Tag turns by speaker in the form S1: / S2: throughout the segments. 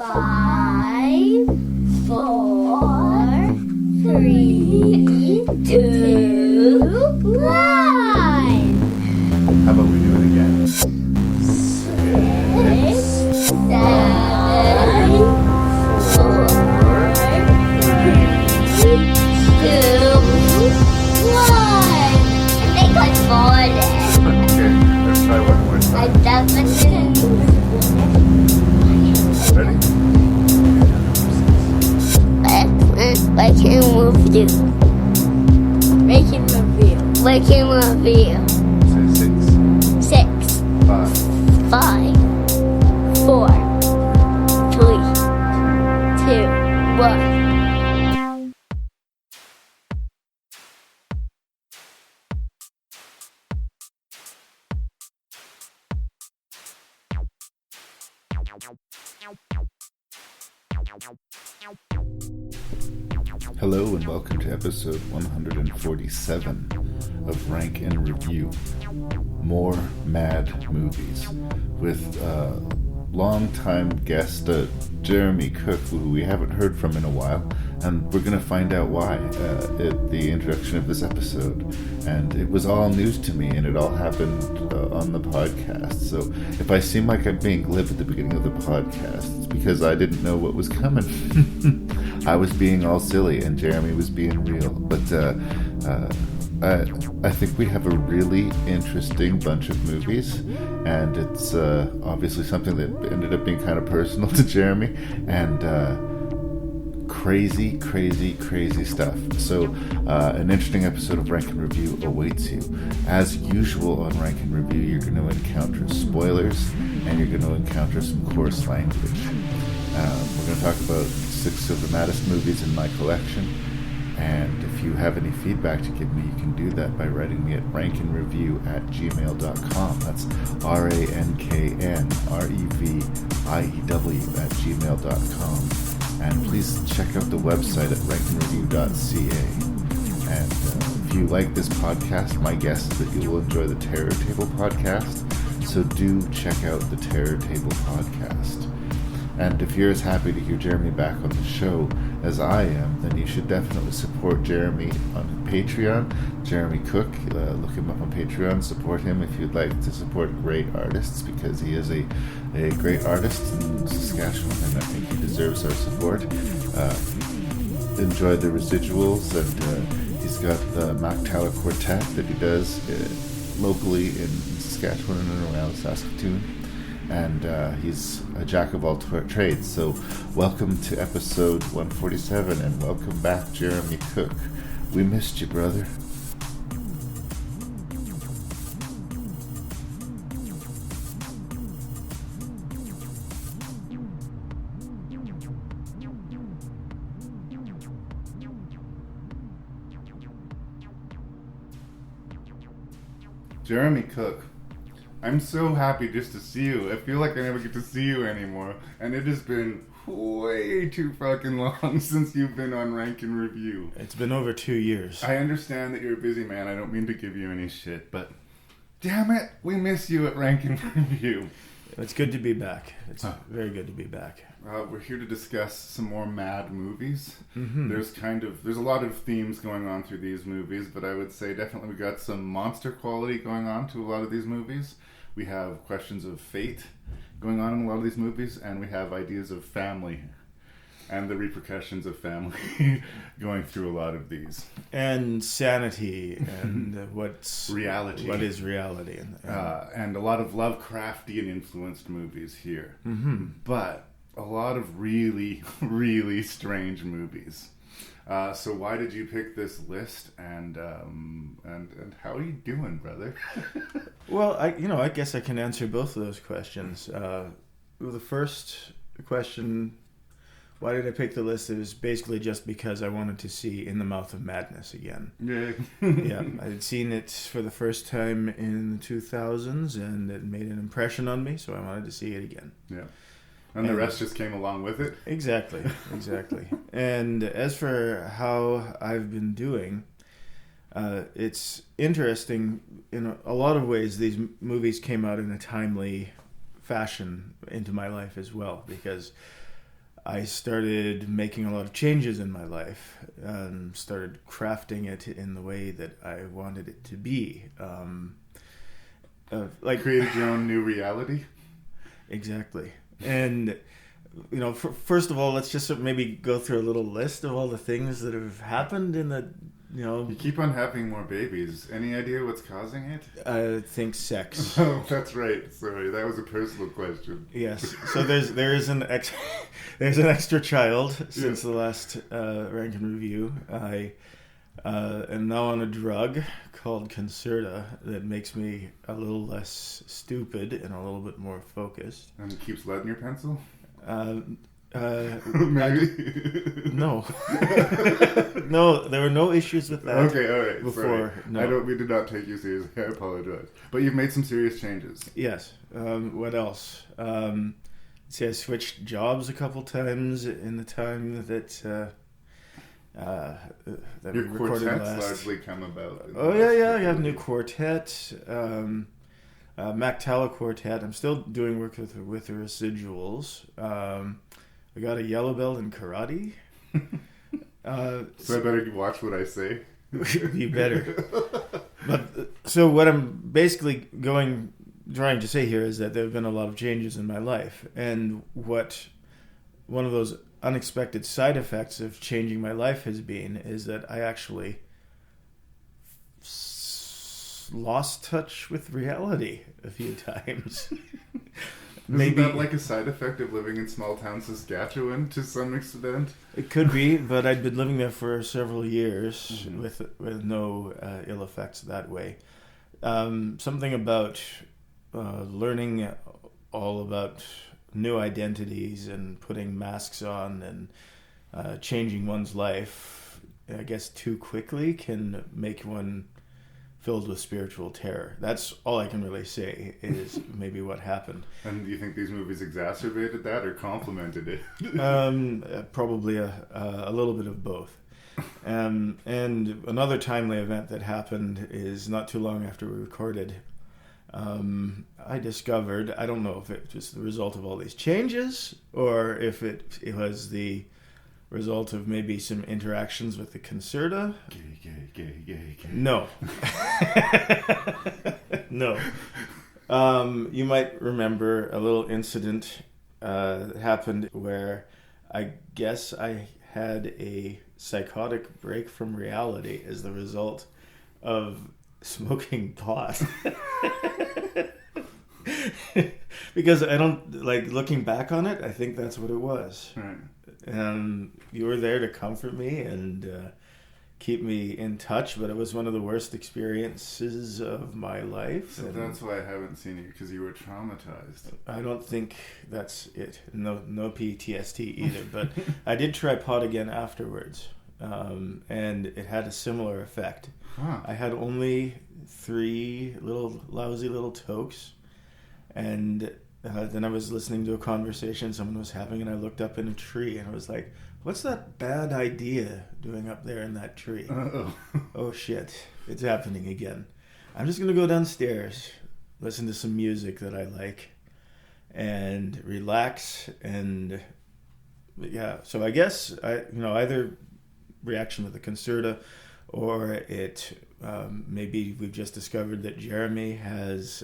S1: 5, 4, 3, 2, 1.
S2: How about we do it again?
S1: 6, 7, 4, 3, 2, 1. I think I farted.
S2: Okay, let's try one more
S1: I
S2: time.
S1: definitely
S2: Ready?
S1: I can move you. Making review. Making review.
S2: Say 6,
S1: 6,
S2: 5,
S1: 5, 4, 3, 2, 1.
S2: Hello and welcome to episode 147 of Rank and Review. More mad movies with long-time guest Jeremy Cook, who we haven't heard from in a while, and we're going to find out why at the introduction of this episode. And it was all news to me, and it all happened on the podcast. So if I seem like I'm being glib at the beginning of the podcast, it's because I didn't know what was coming. I was being all silly, and Jeremy was being real. But I think we have a really interesting bunch of movies, and it's obviously something that ended up being kind of personal to Jeremy, and crazy stuff. So an interesting episode of Rank and Review awaits you. As usual on Rank and Review, you're going to encounter spoilers, and you're going to encounter some coarse language. We're going to talk about 6 of the maddest movies in my collection. And if you have any feedback to give me, you can do that by writing me at ranknreview@gmail.com. That's ranknreview@gmail.com. And please check out the website at ranknreview.ca. And if you like this podcast, my guess is that you will enjoy the Terror Table podcast. So do check out the Terror Table podcast. And if you're as happy to hear Jeremy back on the show as I am, then you should definitely support Jeremy on Patreon. Jeremy Cook, look him up on Patreon. Support him if you'd like to support great artists, because he is a great artist in Saskatchewan, and I think he deserves our support. Enjoy the residuals, and he's got the Mac Tyler Quartet that he does locally in Saskatchewan and around Saskatoon. And he's a jack of all trades. So welcome to episode 147, and welcome back, Jeremy Cook. We missed you, brother. Jeremy Cook. I'm so happy just to see you. I feel like I never get to see you anymore. And it has been way too fucking long since you've been on Rank and Review.
S3: It's been over 2 years.
S2: I understand that you're a busy man. I don't mean to give you any shit, but damn it, we miss you at Rank and Review.
S3: It's good to be back. It's very good to be back.
S2: We're here to discuss some more mad movies.
S3: Mm-hmm.
S2: There's a lot of themes going on through these movies, but I would say definitely we got some monster quality going on to a lot of these movies. We have questions of fate going on in a lot of these movies, and we have ideas of family and the repercussions of family going through a lot of these.
S3: And sanity, and
S2: reality.
S3: What is reality.
S2: And a lot of Lovecraftian influenced movies here.
S3: Mm-hmm.
S2: But a lot of really, really strange movies. So why did you pick this list, and how are you doing, brother?
S3: Well, I guess I can answer both of those questions. The first question, why did I pick the list? It was basically just because I wanted to see In the Mouth of Madness again.
S2: Yeah.
S3: Yeah, I had seen it for the first time in the 2000s, and it made an impression on me, so I wanted to see it again.
S2: Yeah. And the rest just came along with it?
S3: Exactly. And as for how I've been doing, it's interesting. In a lot of ways, these movies came out in a timely fashion into my life as well, because I started making a lot of changes in my life and started crafting it in the way that I wanted it to be. Like
S2: Created your own new reality?
S3: Exactly. And, first of all, let's just maybe go through a little list of all the things that have happened in the,
S2: You keep on having more babies. Any idea what's causing it?
S3: I think sex.
S2: Oh, that's right. Sorry, that was a personal question.
S3: Yes. So there's an extra child since the last rank and review. I am now on a drug called Concerta that makes me a little less stupid and a little bit more focused.
S2: And it keeps lead in your pencil?
S3: Maybe. No. No, there were no issues with that.
S2: Okay, all right.
S3: Before,
S2: sorry.
S3: no.
S2: We did not take you seriously. I apologize. But you've made some serious changes.
S3: Yes. What else? See, I switched jobs a couple times in the time that
S2: Your
S3: we recorded
S2: quartet's
S3: last.
S2: largely come about.
S3: Oh yeah. I have a new quartet, Mactala quartet. I'm still doing work with the residuals. I got a yellow belt in karate.
S2: So I better watch what I say.
S3: You better. But so what I'm basically trying to say here is that there have been a lot of changes in my life, and what one of those unexpected side effects of changing my life has been is that I actually lost touch with reality a few times.
S2: Isn't that like a side effect of living in small town Saskatchewan to some extent?
S3: It could be, but I'd been living there for several years with no ill effects that way. Something about learning all about new identities and putting masks on and changing one's life, I guess, too quickly can make one filled with spiritual terror. That's all I can really say is maybe what happened.
S2: And do you think these movies exacerbated that or complemented it?
S3: Probably a little bit of both. And another timely event that happened is not too long after we recorded. I discovered, I don't know if it was the result of all these changes or if it was the result of maybe some interactions with the Concerta.
S2: Gay.
S3: No. No. You might remember a little incident happened where I guess I had a psychotic break from reality as the result of smoking pot. Because I don't, looking back on it, I think that's what it was.
S2: Right.
S3: And you were there to comfort me and keep me in touch, but it was one of the worst experiences of my life.
S2: So that's why I haven't seen you, because you were traumatized.
S3: I don't think that's it. No PTSD either, but I did try pot again afterwards, and it had a similar effect.
S2: Huh.
S3: I had only 3 lousy little tokes, and then I was listening to a conversation someone was having, and I looked up in a tree, and I was like, what's that bad idea doing up there in that tree?
S2: Uh-oh.
S3: Oh shit, it's happening again. I'm just going to go downstairs, listen to some music that I like, and relax, and yeah, so I guess, either reaction with the Concerta, or it, maybe we've just discovered that Jeremy has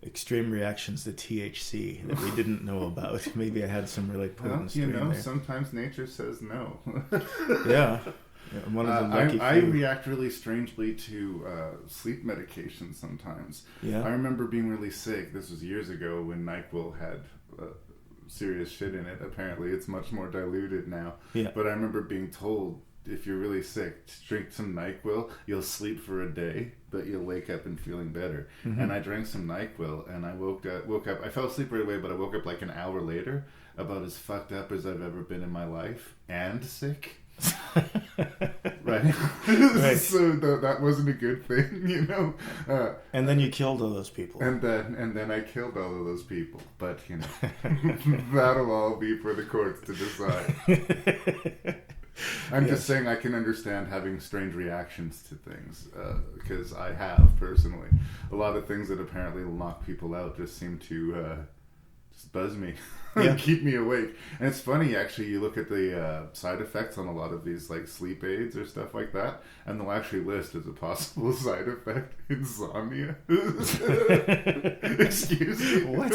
S3: extreme reactions to THC that we didn't know about. Maybe I had some really potent strain there.
S2: Sometimes nature says no.
S3: Yeah. I'm one of the lucky
S2: I
S3: few.
S2: react really strangely to sleep medication sometimes.
S3: Yeah.
S2: I remember being really sick. This was years ago when NyQuil had serious shit in it. Apparently it's much more diluted now.
S3: Yeah.
S2: But I remember being told, if you're really sick, drink some NyQuil. You'll sleep for a day, but you'll wake up and feeling better. Mm-hmm. And I drank some NyQuil, and I woke up. I fell asleep right away, but I woke up like an hour later, about as fucked up as I've ever been in my life, and sick. Right. So that wasn't a good thing,
S3: And then you killed all those people.
S2: And then I killed all of those people. But that'll all be for the courts to decide. I'm just saying I can understand having strange reactions to things, because I have, personally. A lot of things that apparently knock people out just seem to just buzz me.
S3: Yeah.
S2: Keep me awake. And it's funny, actually, you look at the side effects on a lot of these like sleep aids or stuff like that, and they'll actually list as a possible side effect insomnia. Excuse me.
S3: What?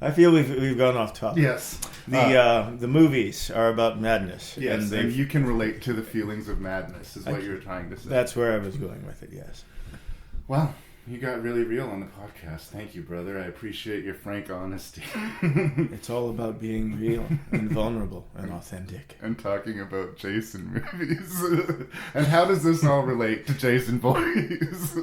S3: I feel we've gone off topic.
S2: Yes.
S3: The movies are about madness.
S2: Yes,
S3: and
S2: and you can relate to the feelings of madness, is what you're trying to say.
S3: That's where I was going with it, yes.
S2: Wow. You got really real on the podcast. Thank you, brother. I appreciate your frank honesty.
S3: It's all about being real and vulnerable and authentic.
S2: And talking about Jason movies. And how does this all relate to Jason boys?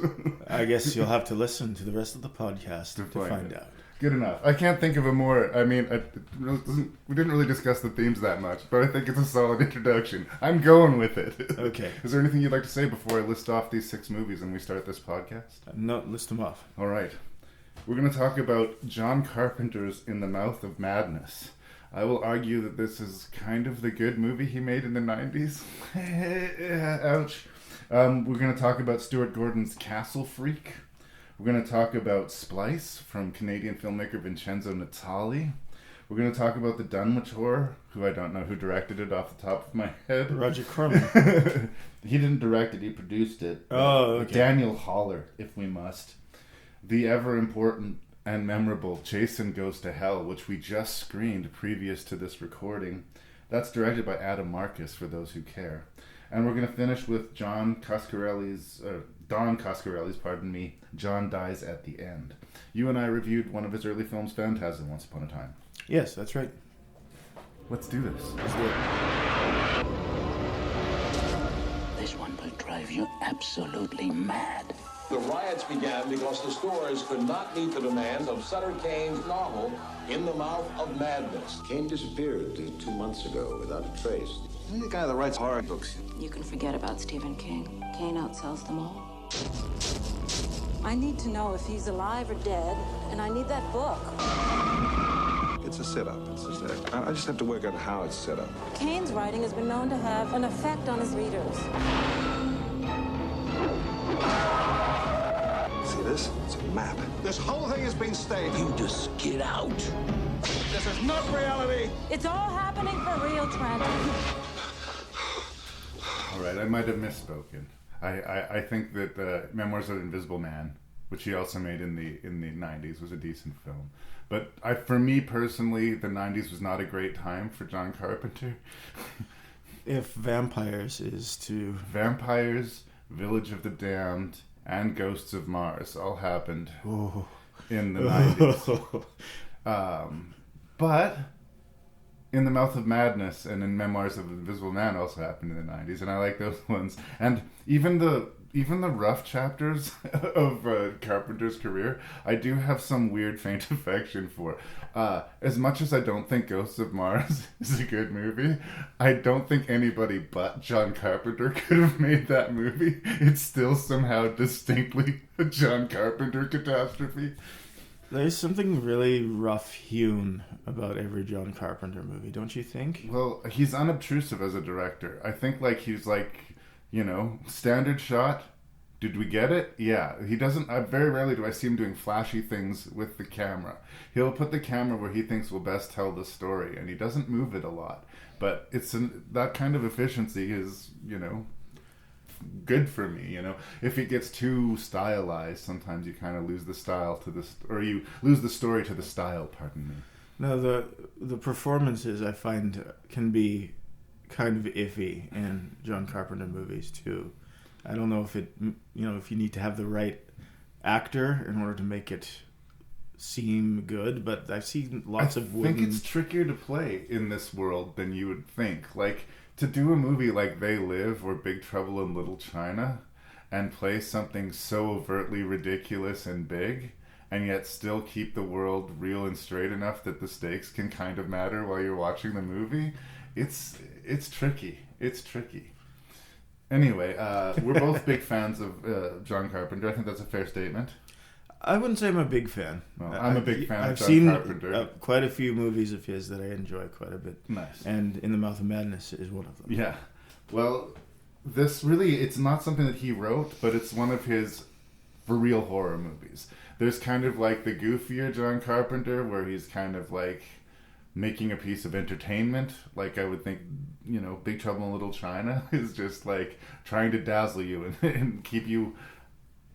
S3: I guess you'll have to listen to the rest of the podcast to find out.
S2: Good enough. I can't think of a more, I mean, we didn't really discuss the themes that much, but I think it's a solid introduction. I'm going with it.
S3: Okay.
S2: Is there anything you'd like to say before I list off these 6 movies and we start this podcast?
S3: No, list them off.
S2: All right. We're going to talk about John Carpenter's In the Mouth of Madness. I will argue that this is kind of the good movie he made in the 90s. Ouch. We're going to talk about Stuart Gordon's Castle Freak. We're going to talk about Splice from Canadian filmmaker Vincenzo Natali. We're going to talk about the Dunwich Horror, who I don't know who directed it off the top of my head.
S3: Roger Corman.
S2: He didn't direct it, he produced it.
S3: Oh, okay.
S2: Daniel Haller, if we must. The ever important and memorable Jason Goes to Hell, which we just screened previous to this recording. That's directed by Adam Marcus, for those who care. And we're going to finish with Don Coscarelli's, John Dies at the End. You and I reviewed one of his early films, Phantasm, once upon a time.
S3: Yes, that's right.
S2: Let's do this.
S3: Let's do it.
S4: This one will drive you absolutely mad.
S5: The riots began because the stores could not meet the demands of Sutter Kane's novel, In the Mouth of Madness.
S6: Kane disappeared 2 months ago without a trace. He's the guy that writes horror books.
S7: You can forget about Stephen King. Kane outsells them all.
S8: I need to know if he's alive or dead, and I need that book.
S6: It's a setup. I just have to work out how it's set up.
S8: Kane's writing has been known to have an effect on his readers.
S6: See this? It's a map.
S5: This whole thing has been staged.
S4: You just get out.
S5: This is not reality.
S8: It's all happening for real, Trent.
S2: All right, I might have misspoken. I think that Memoirs of an Invisible Man, which he also made in the 90s, was a decent film. But for me personally, the 90s was not a great time for John Carpenter.
S3: If Vampires is to...
S2: Vampires, Village of the Damned, and Ghosts of Mars all happened in the 90s. But In the Mouth of Madness and in Memoirs of an Invisible Man also happened in the 90s, and I like those ones. And even the rough chapters of Carpenter's career, I do have some weird faint affection for. As much as I don't think Ghosts of Mars is a good movie, I don't think anybody but John Carpenter could have made that movie. It's still somehow distinctly a John Carpenter catastrophe.
S3: There's something really rough-hewn about every John Carpenter movie, don't you think?
S2: Well, he's unobtrusive as a director. I think he's standard shot. Did we get it? Yeah. He doesn't, very rarely do I see him doing flashy things with the camera. He'll put the camera where he thinks will best tell the story, and he doesn't move it a lot. But that kind of efficiency is, good for me. If it gets too stylized, sometimes you kind of lose the style or you lose the story to the style, pardon me.
S3: No, the performances I find can be kind of iffy in John Carpenter movies too. I don't know if if you need to have the right actor in order to make it seem good, but I've seen lots of wooden...
S2: I think it's trickier to play in this world than you would think. To do a movie like They Live or Big Trouble in Little China and play something so overtly ridiculous and big and yet still keep the world real and straight enough that the stakes can kind of matter while you're watching the movie, it's tricky. It's tricky. Anyway, we're both big fans of John Carpenter. I think that's a fair statement.
S3: I wouldn't say I'm a big fan.
S2: Well, I'm a big fan of John
S3: Carpenter.
S2: Carpenter.
S3: I've seen quite a few movies of his that I enjoy quite a bit.
S2: Nice.
S3: And In the Mouth of Madness is one of them.
S2: Yeah. Well, it's not something that he wrote, but it's one of his for real horror movies. There's kind of like the goofier John Carpenter, where he's kind of like making a piece of entertainment. Like I would think, Big Trouble in Little China is just like trying to dazzle you and keep you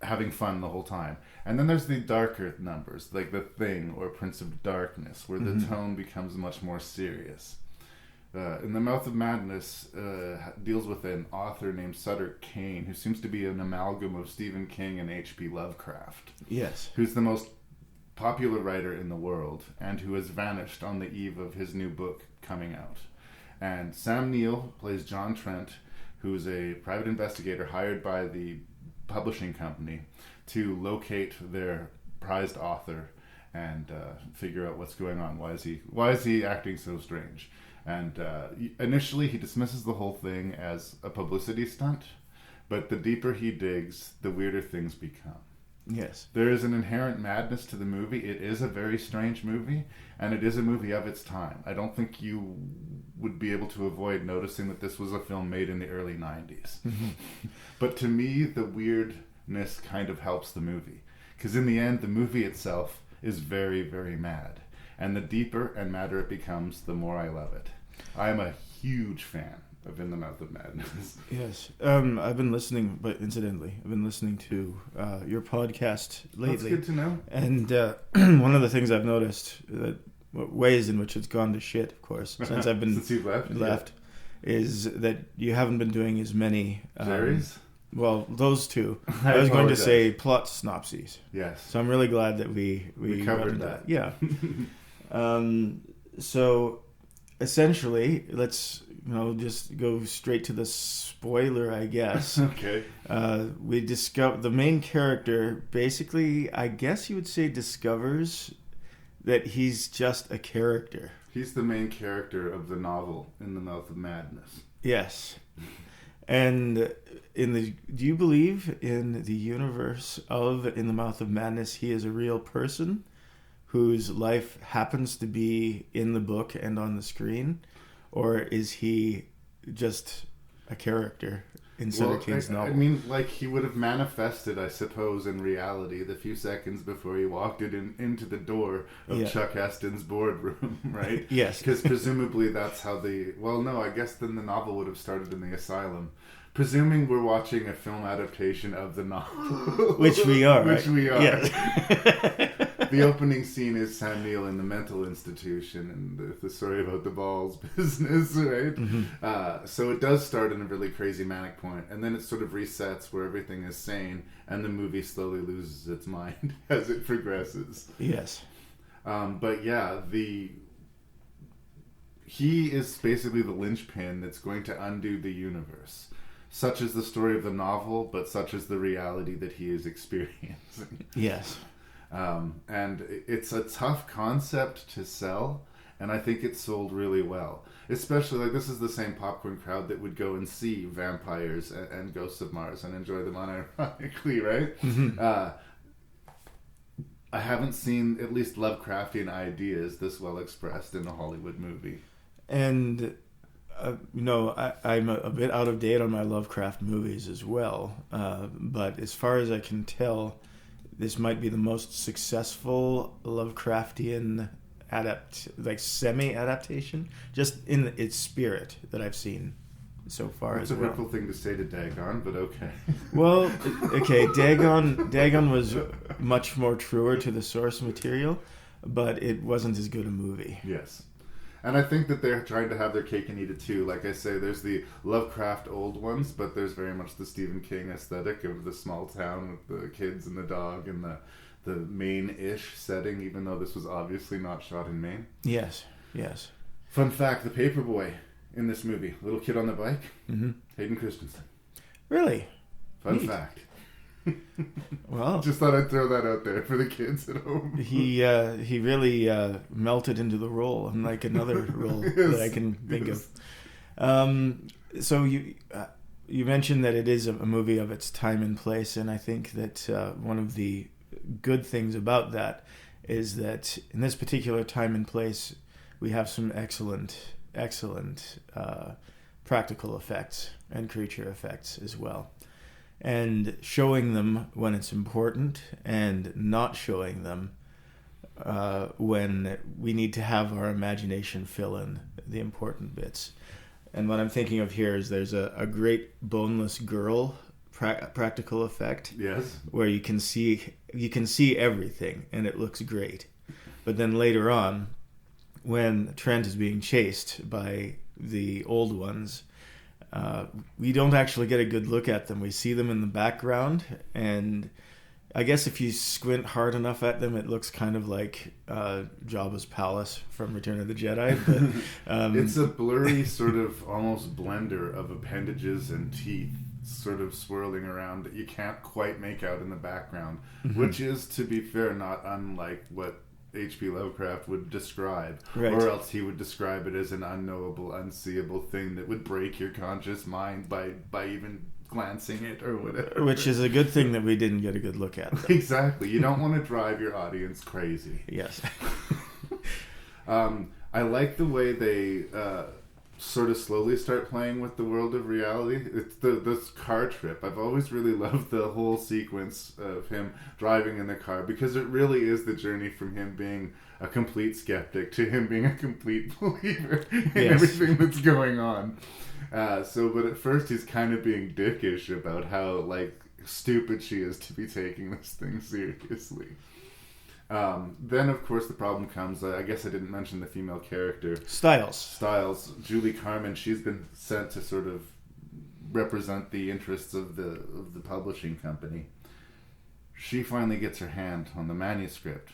S2: having fun the whole time. And then there's the darker numbers, like The Thing or Prince of Darkness, where the tone becomes much more serious. In The Mouth of Madness deals with an author named Sutter Kane, who seems to be an amalgam of Stephen King and H.P. Lovecraft.
S3: Yes.
S2: Who's the most popular writer in the world, and who has vanished on the eve of his new book coming out. And Sam Neill plays John Trent, who is a private investigator hired by the publishing company to locate their prized author and figure out what's going on. Why is he acting so strange? And initially he dismisses the whole thing as a publicity stunt, but the deeper he digs, the weirder things become.
S3: Yes.
S2: There is an inherent madness to the movie. It is a very strange movie, and it is a movie of its time. I don't think you would be able to avoid noticing that this was a film made in the early 90s. But to me, the weirdness kind of helps the movie. Because in the end, the movie itself is very, very mad. And the deeper and madder it becomes, the more I love it. I am a huge fan of In the Mouth of Madness.
S3: Yes. I've been listening, but incidentally, I've been listening to your podcast lately.
S2: That's good to know.
S3: And one of the things I've noticed, ways in which it's gone to shit, of course, since I've been
S2: since you've left,
S3: is that you haven't been doing as many...
S2: Jerry's?
S3: Well, those two.
S2: I
S3: was going to
S2: apologize.
S3: say plot synopses.
S2: Yes.
S3: So I'm really glad that we
S2: covered
S3: that.
S2: that.
S3: Yeah. So essentially, let's just go straight to the spoiler, I guess.
S2: Okay.
S3: We discover the main character basically, I guess you would say, discovers that he's just a character.
S2: He's the main character of the novel In the Mouth of Madness.
S3: Yes. And do you believe in the universe of In the Mouth of Madness he is a real person whose life happens to be in the book and on the screen? Or is he just a character in Sutter Kane's novel?
S2: I mean, like, he would have manifested, I suppose, in reality the few seconds before he walked into the door of Chuck Heston's boardroom, right?
S3: Yes.
S2: Because presumably that's how I guess then the novel would have started in the asylum. Presuming we're watching a film adaptation of the novel.
S3: Which we are.
S2: Which we are.
S3: Yes.
S2: The opening scene is Sam Neill in the mental institution and the story about the balls business, right? Mm-hmm. So it does start in a really crazy manic point, and then it sort of resets where everything is sane, and the movie slowly loses its mind as it progresses.
S3: Yes.
S2: But yeah, he is basically the linchpin that's going to undo the universe. Such is the story of the novel, but such is the reality that he is experiencing.
S3: Yes.
S2: And it's a tough concept to sell, and I think it's sold really well. Especially, like, this is the same popcorn crowd that would go and see Vampires and Ghosts of Mars and enjoy them unironically, right? Mm-hmm. I haven't seen at least Lovecraftian ideas this well expressed in a Hollywood movie.
S3: And I'm a bit out of date on my Lovecraft movies as well, but as far as I can tell, this might be the most successful Lovecraftian semi-adaptation, just in its spirit, that I've seen so far.
S2: It's a hurtful thing to say to Dagon, but okay.
S3: Well, okay, Dagon was much more truer to the source material, but it wasn't as good a movie.
S2: Yes. And I think that they're trying to have their cake and eat it too. Like I say, there's the Lovecraft old ones, but there's very much the Stephen King aesthetic of the small town with the kids and the dog and the Maine-ish setting, even though this was obviously not shot in Maine.
S3: Yes, yes.
S2: Fun fact, the paperboy in this movie, little kid on the bike,
S3: mm-hmm.
S2: Hayden Christensen.
S3: Really?
S2: Fun
S3: Neat.
S2: fact.
S3: Well,
S2: just thought I'd throw that out there for the kids at home.
S3: He really melted into the role, unlike another role that I can think of. So you mentioned that it is a movie of its time and place, and I think that one of the good things about that is that in this particular time and place, we have some excellent practical effects and creature effects as well. and showing them when it's important and not showing them when we need to have our imagination fill in the important bits. And what I'm thinking of here is there's a great boneless girl practical effect.
S2: Yes.
S3: Where you can see everything and it looks great. But then later on, when Trent is being chased by the old ones, we don't actually get a good look at them. We see them in the background, and I guess if you squint hard enough at them, it looks kind of like Jabba's palace from Return of the Jedi. But
S2: it's a blurry sort of almost blender of appendages and teeth sort of swirling around that you can't quite make out in the background, which is, to be fair, not unlike what H.P. Lovecraft would describe,
S3: right.
S2: Or else he would describe it as an unknowable, unseeable thing that would break your conscious mind by even glancing it or whatever.
S3: Which is a good thing that we didn't get a good look at.
S2: Exactly. You don't want to drive your audience crazy.
S3: Yes.
S2: I like the way they sort of slowly start playing with the world of reality. It's this car trip. I've always really loved the whole sequence of him driving in the car, because it really is the journey from him being a complete skeptic to him being a complete believer in everything that's going on. But at first he's kind of being dickish about how like stupid she is to be taking this thing seriously. Then, of course, the problem comes. I guess I didn't mention the female character. Styles. Julie Carmen. She's been sent to sort of represent the interests of the publishing company. She finally gets her hand on the manuscript.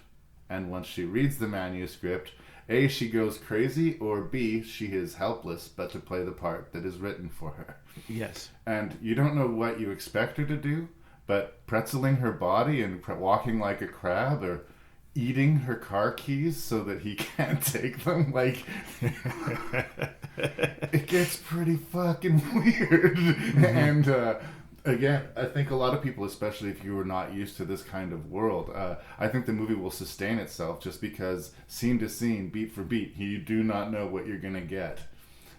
S2: And once she reads the manuscript, A, she goes crazy, or B, she is helpless but to play the part that is written for her.
S3: Yes.
S2: And you don't know what you expect her to do, but pretzeling her body and walking like a crab, or eating her car keys so that he can't take them, like, it gets pretty fucking weird. And again, I think a lot of people, especially if you are not used to this kind of world, I think the movie will sustain itself just because scene to scene, beat for beat, you do not know what you're gonna get.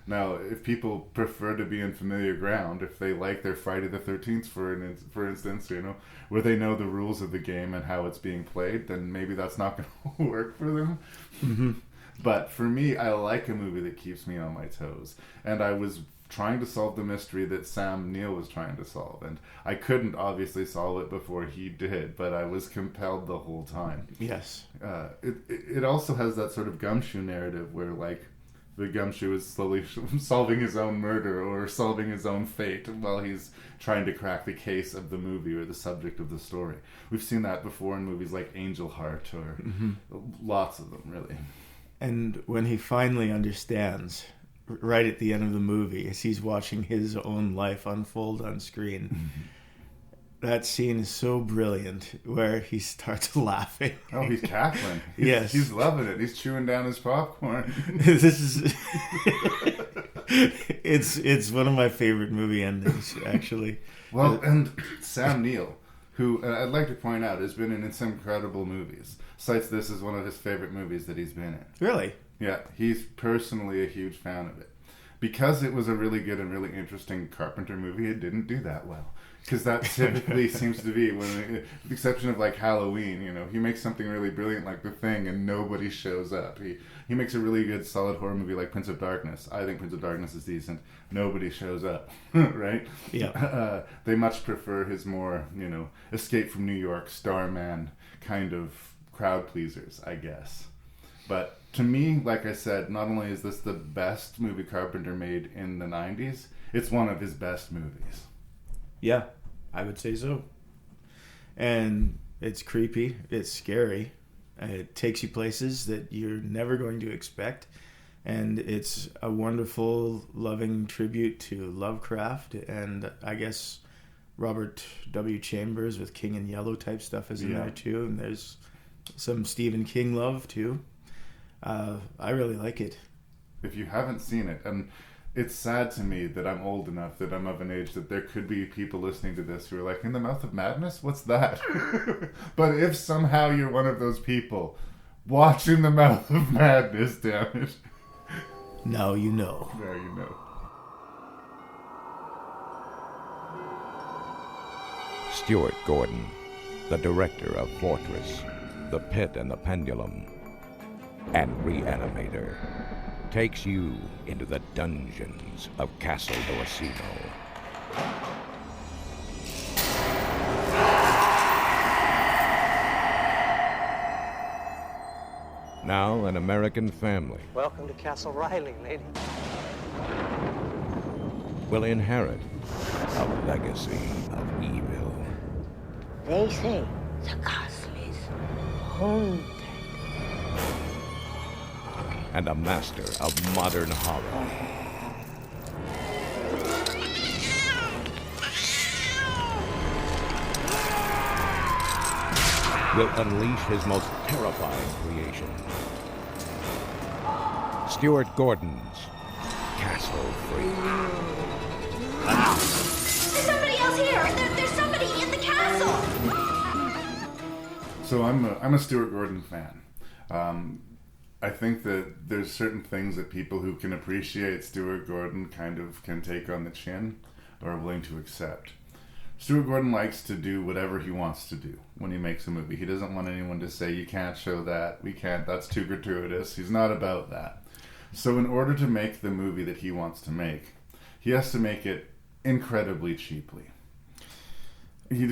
S2: Now, if people prefer to be in familiar ground, if they like their Friday the 13th, for instance, you know, where they know the rules of the game and how it's being played, then maybe that's not going to work for them. Mm-hmm. But for me, I like a movie that keeps me on my toes. And I was trying to solve the mystery that Sam Neill was trying to solve. And I couldn't obviously solve it before he did, but I was compelled the whole time.
S3: Yes.
S2: It also has that sort of gumshoe narrative where, like, the gumshoe is slowly solving his own murder or solving his own fate while he's trying to crack the case of the movie or the subject of the story. We've seen that before in movies like Angel Heart or lots of them, really.
S3: And when he finally understands, right at the end of the movie, as he's watching his own life unfold on screen, that scene is so brilliant where he starts laughing.
S2: Oh, he's cackling.
S3: Yes.
S2: He's loving it. He's chewing down his popcorn.
S3: This is it's one of my favorite movie endings, actually.
S2: Well, and Sam Neill, who I'd like to point out has been in some incredible movies, cites this as one of his favorite movies that he's been in.
S3: Really?
S2: Yeah, he's personally a huge fan of it. Because it was a really good and really interesting Carpenter movie, it didn't do that well. Because that typically seems to be, with the exception of like Halloween, you know, he makes something really brilliant like The Thing and nobody shows up. He makes a really good solid horror movie like Prince of Darkness. I think Prince of Darkness is decent. Nobody shows up, right?
S3: Yeah.
S2: They much prefer his more, you know, Escape from New York, Starman kind of crowd pleasers, I guess. But to me, like I said, not only is this the best movie Carpenter made in the 90s, it's one of his best movies.
S3: Yeah, I would say so. And it's creepy. It's scary. It takes you places that you're never going to expect. And it's a wonderful, loving tribute to Lovecraft. And I guess Robert W. Chambers with King in Yellow type stuff is in there too. And there's some Stephen King love too. I really like it.
S2: If you haven't seen it, and it's sad to me that I'm old enough, that I'm of an age that there could be people listening to this who are like, In the Mouth of Madness? What's that? But if somehow you're one of those people, watch In the Mouth of Madness, damn it.
S3: Now you know.
S2: Now you know.
S9: Stuart Gordon, the director of Fortress, The Pit and the Pendulum, and Reanimator, takes you into the dungeons of Castle d'Orsino. Now an American family
S10: Welcome to Castle Riley, lady.
S9: will inherit a legacy of evil.
S11: They say the castle is haunted.
S9: And a master of modern horror will unleash his most terrifying creation. Stuart Gordon's Castle Freak.
S12: There's somebody else here! There's somebody in the castle!
S2: So I'm a Stuart Gordon fan. I think that there's certain things that people who can appreciate Stuart Gordon kind of can take on the chin or are willing to accept. Stuart Gordon likes to do whatever he wants to do when he makes a movie. He doesn't want anyone to say, you can't show that, we can't, that's too gratuitous. He's not about that. So in order to make the movie that he wants to make, he has to make it incredibly cheaply. He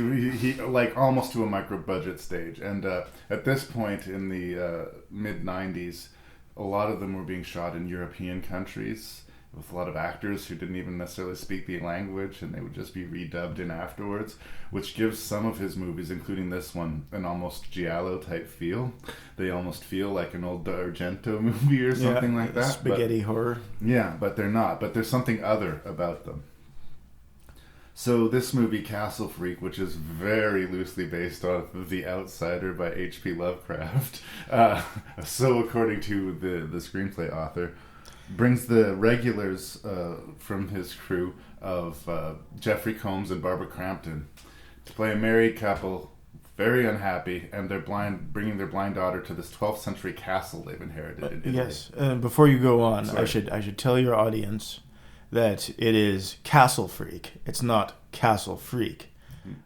S2: like almost to a micro-budget stage. And at this point in the mid-90s, a lot of them were being shot in European countries with a lot of actors who didn't even necessarily speak the language, and they would just be redubbed in afterwards, which gives some of his movies, including this one, an almost giallo-type feel. They almost feel like an old Argento movie or something like that.
S3: Spaghetti horror.
S2: Yeah, but they're not. But there's something other about them. So this movie, Castle Freak, which is very loosely based off of The Outsider by H.P. Lovecraft, so according to the screenplay author, brings the regulars from his crew of Jeffrey Combs and Barbara Crampton to play a married couple, very unhappy, and they're bringing their blind daughter to this 12th century castle they've inherited in Italy.
S3: Yes, before you go on,
S2: Sorry.
S3: I should tell your audience that it is Castle Freak. It's not Castle Freak.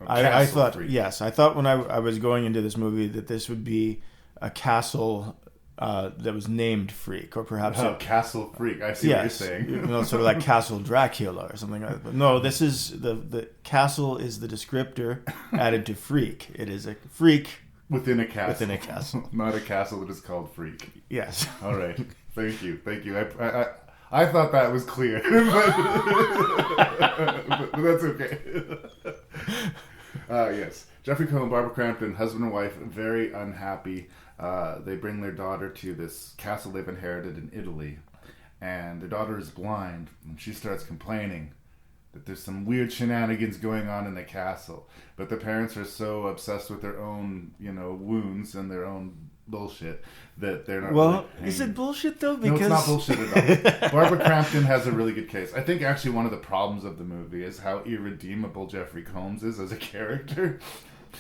S3: I thought,
S2: Freak.
S3: yes, I thought when I was going into this movie that this would be a castle that was named Freak, or perhaps
S2: Castle Freak. I see what you're saying.
S3: Sort of like Castle Dracula or something like that. But no, this is the castle is the descriptor added to Freak. It is a freak
S2: within a castle.
S3: Within a castle,
S2: not a castle that is called Freak.
S3: Yes.
S2: All right. Thank you. I thought that was clear, but that's okay. Yes. Jeffrey Combs, Barbara Crampton, husband and wife, very unhappy. They bring their daughter to this castle they've inherited in Italy, and their daughter is blind, and she starts complaining that there's some weird shenanigans going on in the castle. But the parents are so obsessed with their own, wounds and their own bullshit that they're not.
S3: Well, is it bullshit though? Because
S2: no, it's not bullshit at all. Barbara Crampton has a really good case. I think actually one of the problems of the movie is how irredeemable Jeffrey Combs is as a character.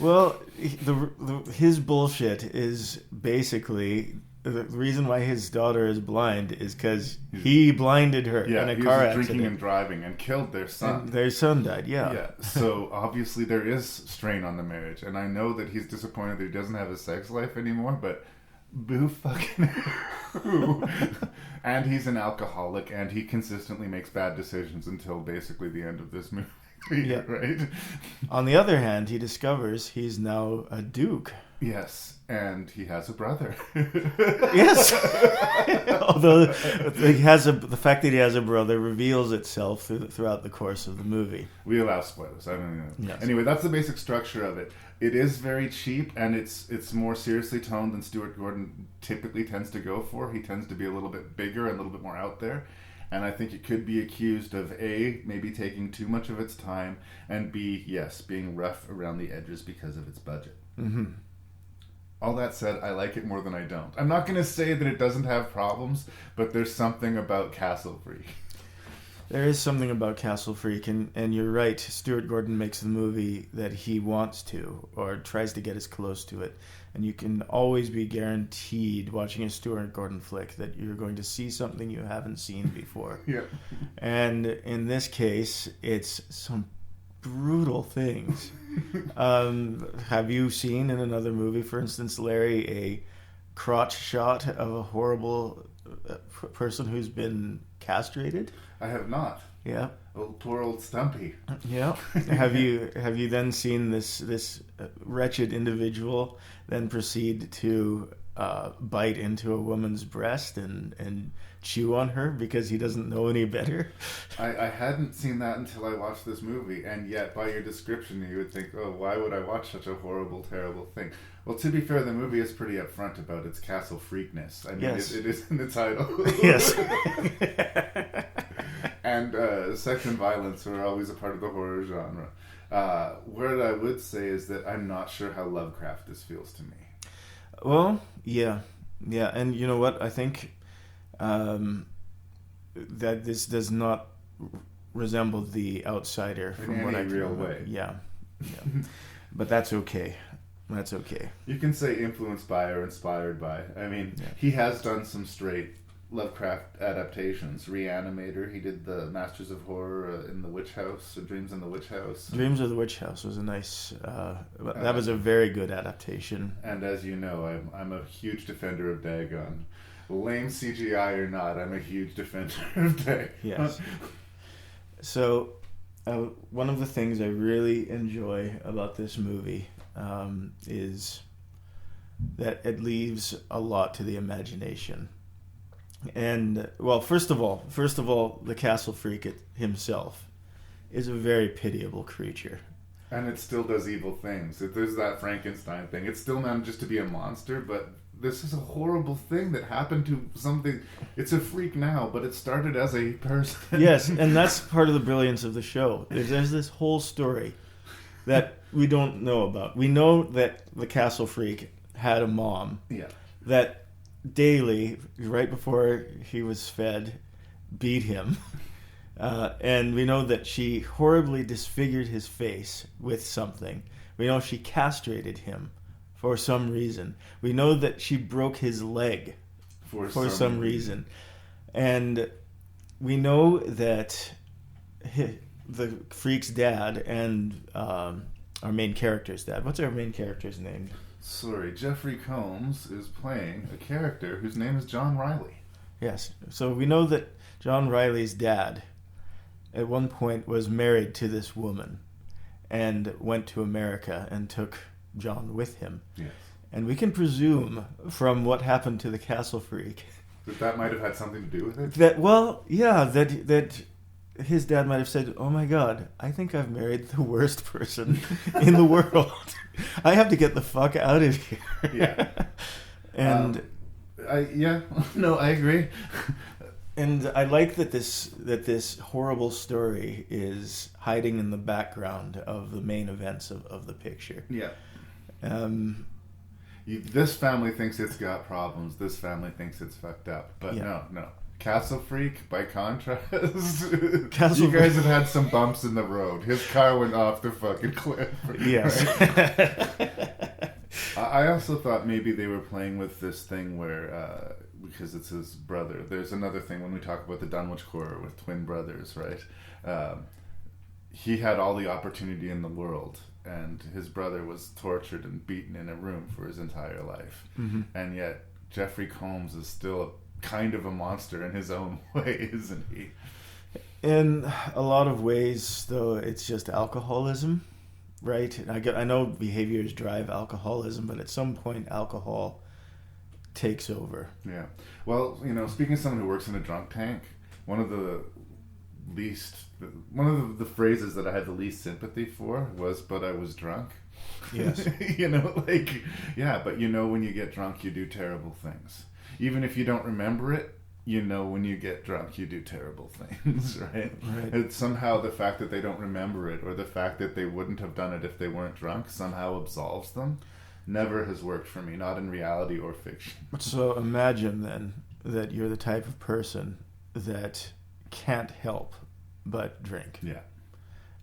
S3: Well, his bullshit is basically the reason why his daughter is blind is because he blinded her in a car accident.
S2: Drinking and driving and killed their son.
S3: And their son died, yeah.
S2: So obviously there is strain on the marriage, and I know that he's disappointed that he doesn't have a sex life anymore, but boo fucking who? And he's an alcoholic, and he consistently makes bad decisions until basically the end of this movie. Yeah. Right.
S3: On the other hand, he discovers he's now a duke.
S2: Yes, and he has a brother.
S3: Yes. Although the fact that he has a brother reveals itself throughout the course of the movie.
S2: We allow spoilers. I don't know.
S3: Yes.
S2: Anyway, that's the basic structure of it. It is very cheap, and it's more seriously toned than Stuart Gordon typically tends to go for. He tends to be a little bit bigger and a little bit more out there. And I think it could be accused of A, maybe taking too much of its time, and B, yes, being rough around the edges because of its budget.
S3: Mm-hmm.
S2: All that said, I like it more than I don't. I'm not going to say that it doesn't have problems, but there's something about Castle Freak.
S3: There is something about Castle Freak, and you're right. Stuart Gordon makes the movie that he wants to, or tries to get as close to it. And you can always be guaranteed, watching a Stuart Gordon flick, that you're going to see something you haven't seen before.
S2: Yeah.
S3: And in this case, it's some brutal things. Have you seen in another movie, for instance, Larry, a crotch shot of a horrible person who's been castrated?
S2: I have not.
S3: Yeah.
S2: Poor old Stumpy.
S3: Yeah. Have you then seen this wretched individual then proceed to bite into a woman's breast and chew on her because he doesn't know any better?
S2: I hadn't seen that until I watched this movie, and yet by your description you would think, oh, why would I watch such a horrible, terrible thing? Well, to be fair, the movie is pretty upfront about its castle freakness. I mean,
S3: yes.
S2: it is in the title.
S3: Yes.
S2: And sex and violence are always a part of the horror genre. What I would say is that I'm not sure how Lovecraft this feels to me.
S3: Well, yeah, and you know what? I think that this does not resemble The Outsider from what I
S2: in any real way.
S3: Yeah. But that's okay. That's okay.
S2: You can say influenced by or inspired by. I mean, he has done some straight Lovecraft adaptations. Reanimator, he did the Masters of Horror in the Witch House, or Dreams in the Witch House.
S3: Dreams of the Witch House was a nice, that was a very good adaptation.
S2: And as you know, I'm a huge defender of Dagon. Lame CGI or not, I'm a huge defender of Dagon.
S3: Yes. So, one of the things I really enjoy about this movie is that it leaves a lot to the imagination. And, well, first of all, the castle freak himself is a very pitiable creature.
S2: And it still does evil things. There's that Frankenstein thing. It still manages to be a monster, but this is a horrible thing that happened to something. It's a freak now, but it started as a person.
S3: Yes, and that's part of the brilliance of the show. There's this whole story that we don't know about. We know that the castle freak had a mom.
S2: Yeah.
S3: That daily, right before he was fed, beat him. And we know that she horribly disfigured his face with something. We know she castrated him for some reason. We know that she broke his leg for some reason. And we know that the freak's dad and our main character's dad. What's our main character's name?
S2: Sorry, Jeffrey Combs is playing a character whose name is John Riley.
S3: Yes. So we know that John Riley's dad at one point was married to this woman and went to America and took John with him.
S2: Yes.
S3: And we can presume from what happened to the castle freak
S2: that might have had something to do with it?
S3: That his dad might have said, "Oh my God, I think I've married the worst person in the world. I have to get the fuck out of here."
S2: Yeah.
S3: And
S2: I agree.
S3: And I like that this horrible story is hiding in the background of the main events of the picture.
S2: Yeah. This family thinks it's got problems. This family thinks it's fucked up. But no. Castle freak, by contrast, you guys have had some bumps in the road. His car went off the fucking cliff.
S3: Yes.
S2: Right? I also thought maybe they were playing with this thing where, because it's his brother. There's another thing when we talk about the Dunwich horror with twin brothers, right? He had all the opportunity in the world, and his brother was tortured and beaten in a room for his entire life. Mm-hmm. And yet Jeffrey Combs is still kind of a monster in his own way, isn't he?
S3: In a lot of ways, though, it's just alcoholism, right? I know behaviors drive alcoholism, but at some point alcohol takes over.
S2: Yeah. Well, speaking of someone who works in a drunk tank, one of the phrases that I had the least sympathy for was, "But I was drunk."
S3: Yes.
S2: But when you get drunk, you do terrible things. Even if you don't remember it, when you get drunk, you do terrible things, right? And somehow the fact that they don't remember it, or the fact that they wouldn't have done it if they weren't drunk, somehow absolves them. Never has worked for me, not in reality or fiction.
S3: So imagine then that you're the type of person that can't help but drink.
S2: Yeah.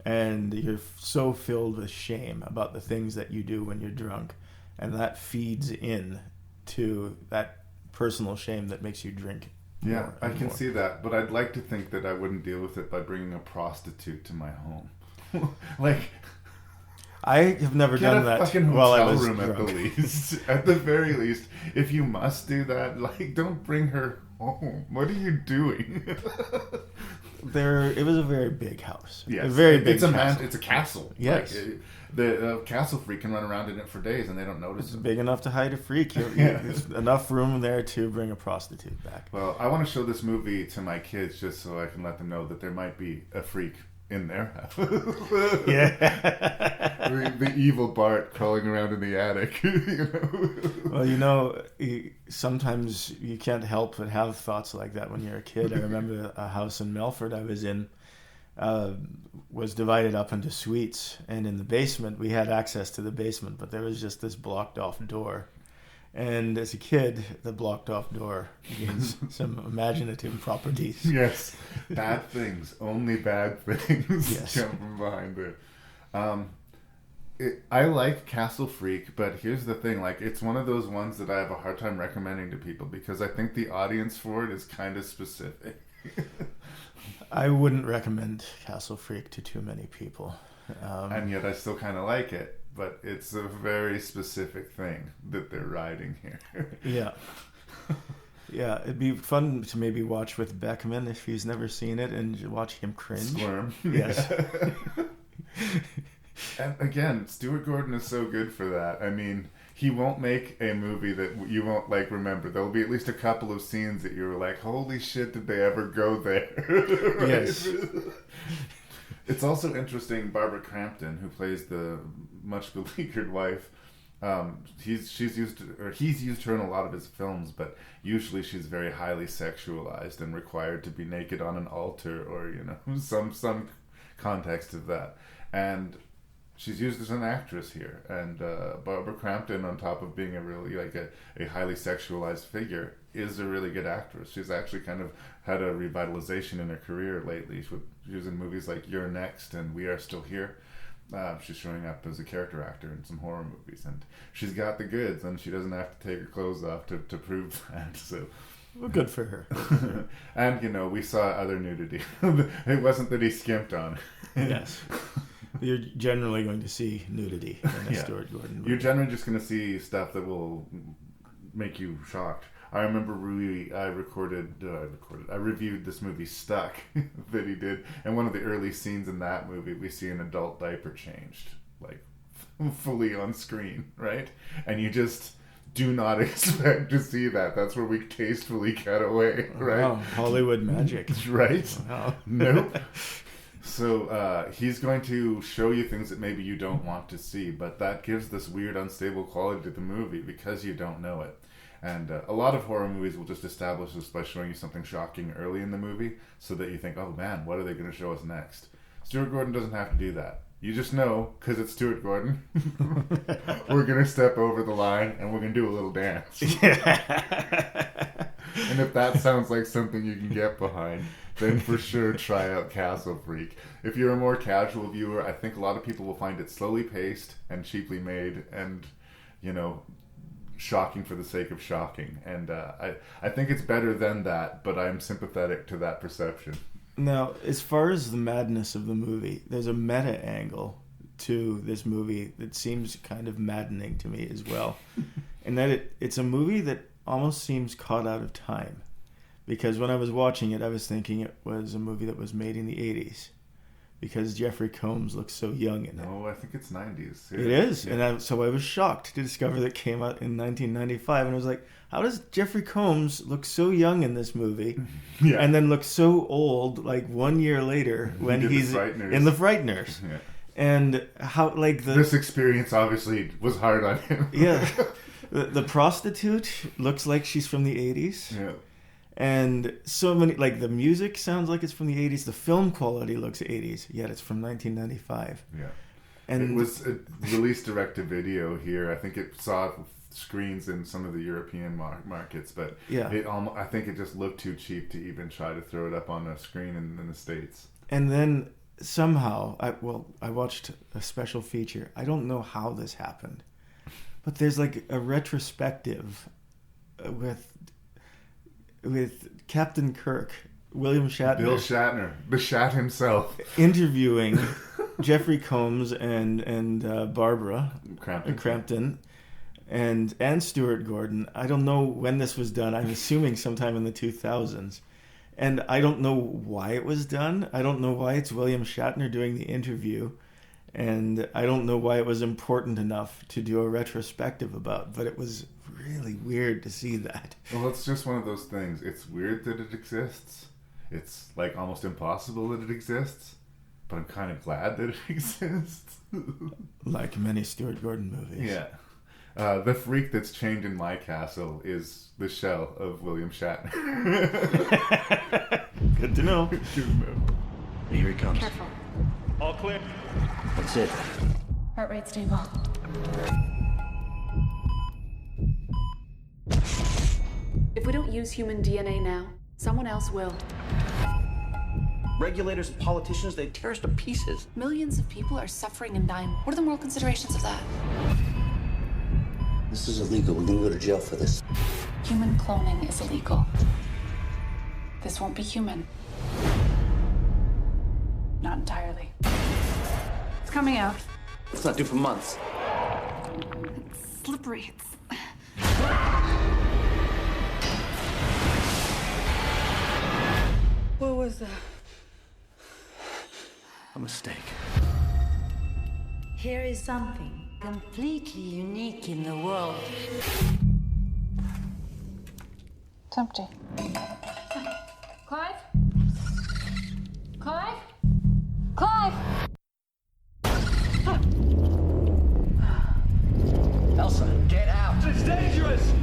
S3: And you're so filled with shame about the things that you do when you're drunk, and that feeds in to that personal shame that makes you drink.
S2: Yeah, I can see that, but I'd like to think that I wouldn't deal with it by bringing a prostitute to my home. Like,
S3: I have never
S2: get
S3: done
S2: a
S3: that
S2: fucking
S3: while I
S2: hotel
S3: was
S2: room
S3: drunk.
S2: at the least. At the very least, if you must do that, like, don't bring her home. What are you doing?
S3: It was a very big house.
S2: Yes,
S3: a very big.
S2: It's a castle.
S3: Yes,
S2: like, the castle freak can run around in it for days and they don't notice.
S3: It's
S2: it.
S3: big enough to hide a freak. There's enough room there to bring a prostitute back.
S2: Well, I want to show this movie to my kids just so I can let them know that there might be a freak in their house.
S3: Yeah.
S2: the evil Bart crawling around in the attic.
S3: Well, sometimes you can't help but have thoughts like that when you're a kid. I remember a house in Melford I was in was divided up into suites, and in the basement we had access to the basement, but there was just this blocked off door. And as a kid, the blocked off door gains some imaginative properties.
S2: Yes, bad things, only bad things.
S3: Yes.
S2: Come from behind it. I like Castle Freak, but here's the thing: like, it's one of those ones that I have a hard time recommending to people because I think the audience for it is kind of specific.
S3: I wouldn't recommend Castle Freak to too many people.
S2: And yet I still kind of like it, but it's a very specific thing that they're riding here.
S3: Yeah. Yeah, it'd be fun to maybe watch with Beckman if he's never seen it and watch him cringe.
S2: Squirm.
S3: Yes.
S2: And again, Stuart Gordon is so good for that. I mean, he won't make a movie that you won't remember. There'll be at least a couple of scenes that you were like, holy shit, did they ever go there? Right? Yes. It's also interesting, Barbara Crampton, who plays the much beleaguered wife, he's used her in a lot of his films, but usually she's very highly sexualized and required to be naked on an altar or, some context of that. And she's used as an actress here, and Barbara Crampton, on top of being a really a highly sexualized figure, is a really good actress. She's actually kind of had a revitalization in her career lately. She was in movies like You're Next and We Are Still Here. She's showing up as a character actor in some horror movies, and she's got the goods, and she doesn't have to take her clothes off to prove that. So.
S3: Well, good for her.
S2: And, we saw other nudity. It wasn't that he skimped on it.
S3: Yes. You're generally going to see nudity in a Stuart Gordon movie.
S2: You're generally just going to see stuff that will make you shocked. I remember I reviewed this movie Stuck that he did, and one of the early scenes in that movie, we see an adult diaper changed, fully on screen, right? And you just do not expect to see that. That's where we tastefully cut away, right?
S3: Wow, Hollywood magic.
S2: Right?
S3: Wow.
S2: Nope. So he's going to show you things that maybe you don't want to see, but that gives this weird, unstable quality to the movie because you don't know it. And a lot of horror movies will just establish this by showing you something shocking early in the movie so that you think, oh man, what are they going to show us next? Stuart Gordon doesn't have to do that. You just know, because it's Stuart Gordon, we're going to step over the line and we're going to do a little dance. And if that sounds like something you can get behind, then for sure try out Castle Freak. If you're a more casual viewer, I think a lot of people will find it slowly paced and cheaply made and, shocking for the sake of shocking. And I think it's better than that, but I'm sympathetic to that perception. Now,
S3: as far as the madness of the movie, there's a meta angle to this movie that seems kind of maddening to me as well. And that it's a movie that almost seems caught out of time. Because when I was watching it, I was thinking it was a movie that was made in the 80s. Because Jeffrey Combs looks so young in it.
S2: No, I think it's 90s.
S3: Yeah. It is. Yeah. And so I was shocked to discover that it came out in 1995. And I was like, how does Jeffrey Combs look so young in this movie and then look so old 1 year later when he's in The Frighteners? Yeah. And how,
S2: this experience obviously was hard on him.
S3: Yeah. The prostitute looks like she's from the 80s.
S2: Yeah.
S3: And so many, the music sounds like it's from the 80s. The film quality looks 80s, yet it's from 1995.
S2: Yeah.
S3: And
S2: it was released direct-to-video here. I think it saw screens in some of the European markets, but I think it just looked too cheap to even try to throw it up on a screen in the States.
S3: And then somehow, I watched a special feature. I don't know how this happened, but there's a retrospective with Captain Kirk, William Shatner.
S2: Bill Shatner, the Shat himself.
S3: Interviewing Jeffrey Combs and Barbara Crampton and Stuart Gordon. I don't know when this was done. I'm assuming sometime in the 2000s. And I don't know why it was done. I don't know why it's William Shatner doing the interview. And I don't know why it was important enough to do a retrospective about. But it was really weird to see that.
S2: Well, it's just one of those things. It's weird that it exists. It's like almost impossible that it exists. But I'm kind of glad that it exists.
S3: Like many Stuart Gordon movies.
S2: Yeah. The freak that's chained in my castle is the shell of William Shatner.
S3: Good to know.
S2: Good to know.
S13: Here he comes.
S14: Careful.
S13: All clear. That's it.
S14: Heart rate stable.
S15: If we don't use human DNA now, someone else will.
S13: Regulators and politicians, they tear us to pieces.
S15: Millions of people are suffering and dying. What are the moral considerations of that?
S13: This is illegal. We're gonna go to jail for this.
S15: Human cloning is illegal. This won't be human. Not entirely. It's coming out.
S13: It's not due for months.
S15: It's slippery.
S8: What was that?
S13: A mistake.
S11: Here is something completely unique in the world.
S15: It's empty.
S14: Clive? Clive? Clive!
S13: Elsa, get out! It's dangerous!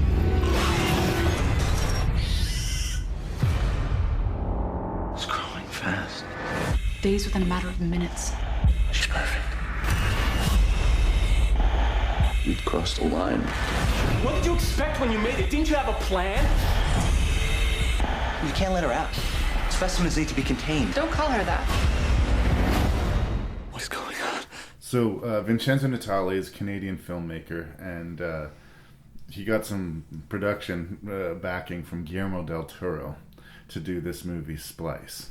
S13: It's growing fast.
S15: Days within a matter of minutes.
S13: She's perfect. You'd crossed the line.
S10: What did you expect when you made it? Didn't you have a plan?
S13: You can't let her out. Specimens need to be contained.
S15: Don't call her that.
S13: What's going on?
S2: So, Vincenzo Natali is a Canadian filmmaker, and he got some production backing from Guillermo del Toro to do this movie, Splice.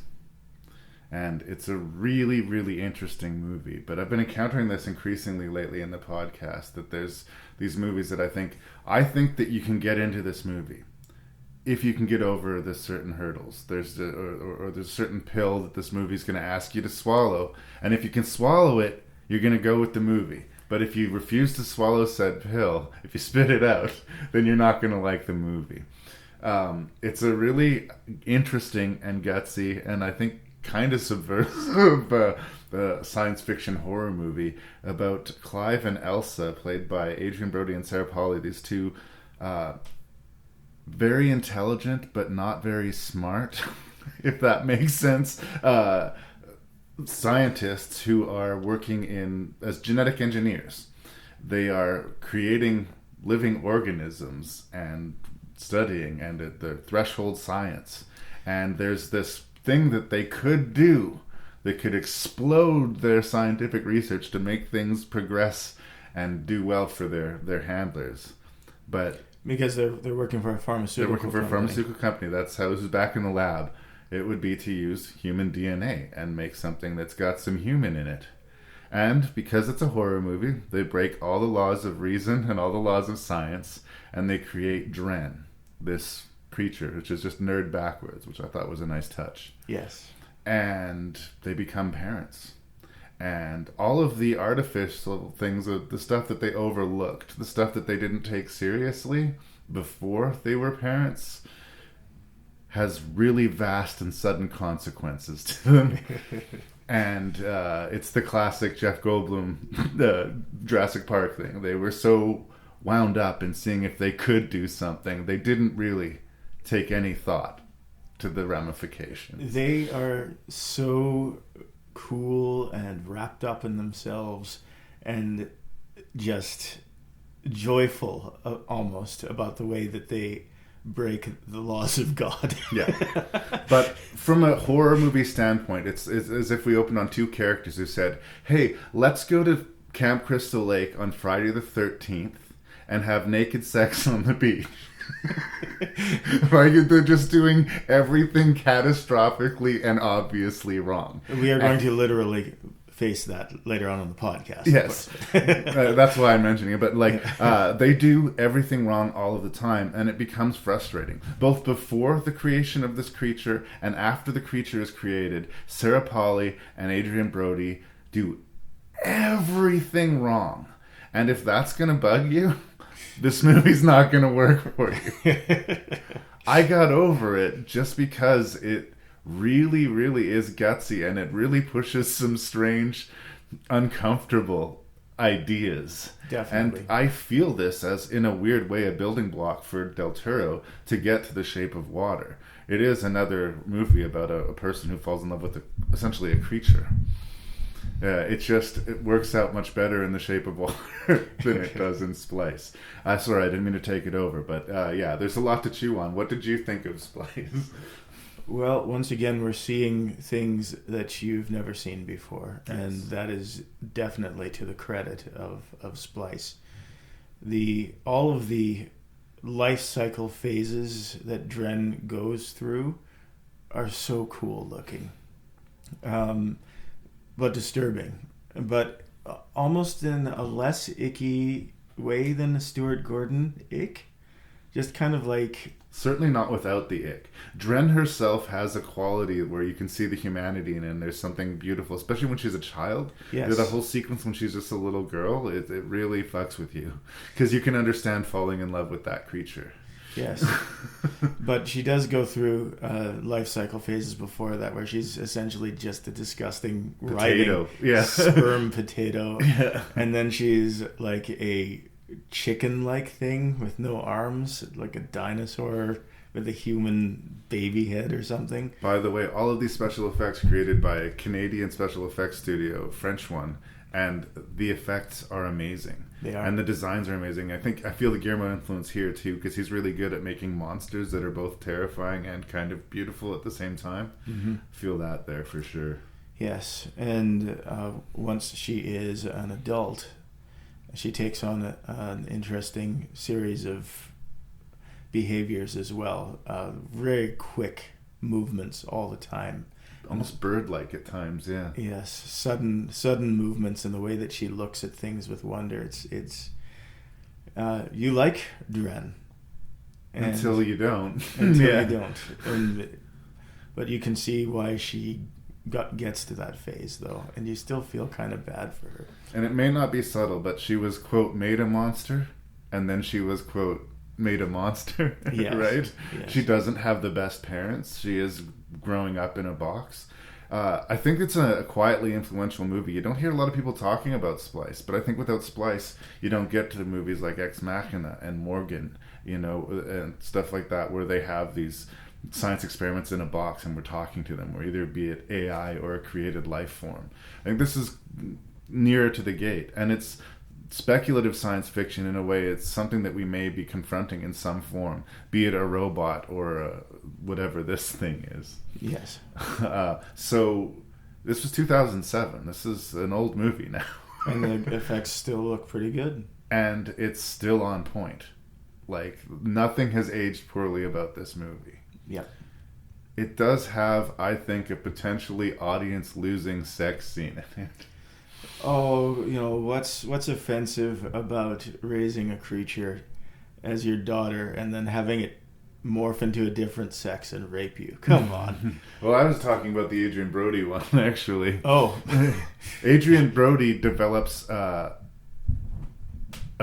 S2: And it's a really, really interesting movie. But I've been encountering this increasingly lately in the podcast, that there's these movies that I think that you can get into this movie if you can get over the certain hurdles. There's there's a certain pill that this movie's going to ask you to swallow. And if you can swallow it, you're going to go with the movie. But if you refuse to swallow said pill, if you spit it out, then you're not going to like the movie. It's a really interesting and gutsy, and I think kind of subversive science fiction horror movie about Clive and Elsa, played by Adrian Brody and Sarah Polley, these two very intelligent but not very smart, if that makes sense, scientists who are working as genetic engineers. They are creating living organisms and studying and at the threshold science. And there's this thing that they could do that could explode their scientific research to make things progress and do well for their handlers. But
S3: because they're working for a pharmaceutical company.
S2: They're working for a pharmaceutical company. That's how this is back in the lab. It would be to use human DNA and make something that's got some human in it. And because it's a horror movie, they break all the laws of reason and all the laws of science, and they create Dren, this creature, which is just nerd backwards, which I thought was a nice touch.
S3: Yes.
S2: And they become parents. And all of the artificial things, the stuff that they overlooked, the stuff that they didn't take seriously before they were parents, has really vast and sudden consequences to them. And it's the classic Jeff Goldblum Jurassic Park thing. They were so wound up in seeing if they could do something, they didn't really take any thought to the ramifications.
S3: They are so cool and wrapped up in themselves and just joyful almost about the way that they break the laws of God.
S2: Yeah. But from a horror movie standpoint, it's as if we opened on two characters who said, hey, let's go to Camp Crystal Lake on Friday the 13th and have naked sex on the beach. Like, they're just doing everything catastrophically and obviously wrong.
S3: We are going to literally face that later on in the podcast.
S2: Yes, that's why I'm mentioning it. But like, they do everything wrong all of the time, and it becomes frustrating. Both before the creation of this creature and after the creature is created, Sarah Polley and Adrian Brody do everything wrong. And if that's gonna bug you, this movie's not gonna work for you. I got over it just because it really, really is gutsy, and it really pushes some strange, uncomfortable ideas.
S3: Definitely.
S2: And I feel this as, in a weird way, a building block for Del Toro to get to The Shape of Water. It is another movie about a person who falls in love with essentially a creature. It works out much better in The Shape of Water than it does in Splice. Sorry, I didn't mean to take it over, but yeah, there's a lot to chew on. What did you think of Splice?
S3: Well, once again, we're seeing things that you've never seen before, yes. And that is definitely to the credit of Splice. All of the life cycle phases that Dren goes through are so cool looking, but disturbing, but almost in a less icky way than the Stuart Gordon ick. Just kind of like...
S2: Certainly not without the ick. Dren herself has a quality where you can see the humanity in it, and there's something beautiful, especially when she's a child.
S3: Yes.
S2: The whole sequence when she's just a little girl, it really fucks with you. Because you can understand falling in love with that creature.
S3: Yes. But she does go through life cycle phases before that where she's essentially just a disgusting
S2: potato.
S3: Sperm potato.
S2: Yeah.
S3: And then she's like a chicken-like thing with no arms, like a dinosaur with a human baby head or something.
S2: By the way, all of these special effects created by a Canadian special effects studio, French one, and the effects are amazing.
S3: They are.
S2: And the designs are amazing. I feel the Guillermo influence here too, because he's really good at making monsters that are both terrifying and kind of beautiful at the same time.
S3: Mm-hmm.
S2: Feel that there for sure.
S3: Yes, and once she is an adult, she takes on an interesting series of behaviors as well. Very quick movements all the time.
S2: Almost bird-like at times, yeah.
S3: Yes, sudden movements and the way that she looks at things with wonder. It's you like Dren.
S2: Until you don't.
S3: Until you don't. But you can see why she gets to that phase, though, and you still feel kind of bad for her.
S2: And it may not be subtle, but she was, quote, made a monster, and then she was, quote, made a monster,
S3: yes.
S2: Right?
S3: Yes.
S2: She doesn't have the best parents. She is growing up in a box. I think it's a quietly influential movie. You don't hear a lot of people talking about Splice, but I think without Splice, you don't get to the movies like Ex Machina and Morgan, and stuff like that, where they have these science experiments in a box and we're talking to them, or either be it AI or a created life form. I think this is nearer to the gate, and it's speculative science fiction in a way. It's something that we may be confronting in some form, be it a robot or whatever this thing is.
S3: Yes.
S2: So this was 2007. This is an old movie now.
S3: And the effects still look pretty good.
S2: And it's still on point. Like, nothing has aged poorly about this movie.
S3: Yep.
S2: It does have, I think, a potentially audience-losing sex scene in it.
S3: Oh, what's offensive about raising a creature as your daughter and then having it morph into a different sex and rape you? Come on.
S2: Well, I was talking about the Adrian Brody one, actually.
S3: Oh.
S2: Adrian Brody develops a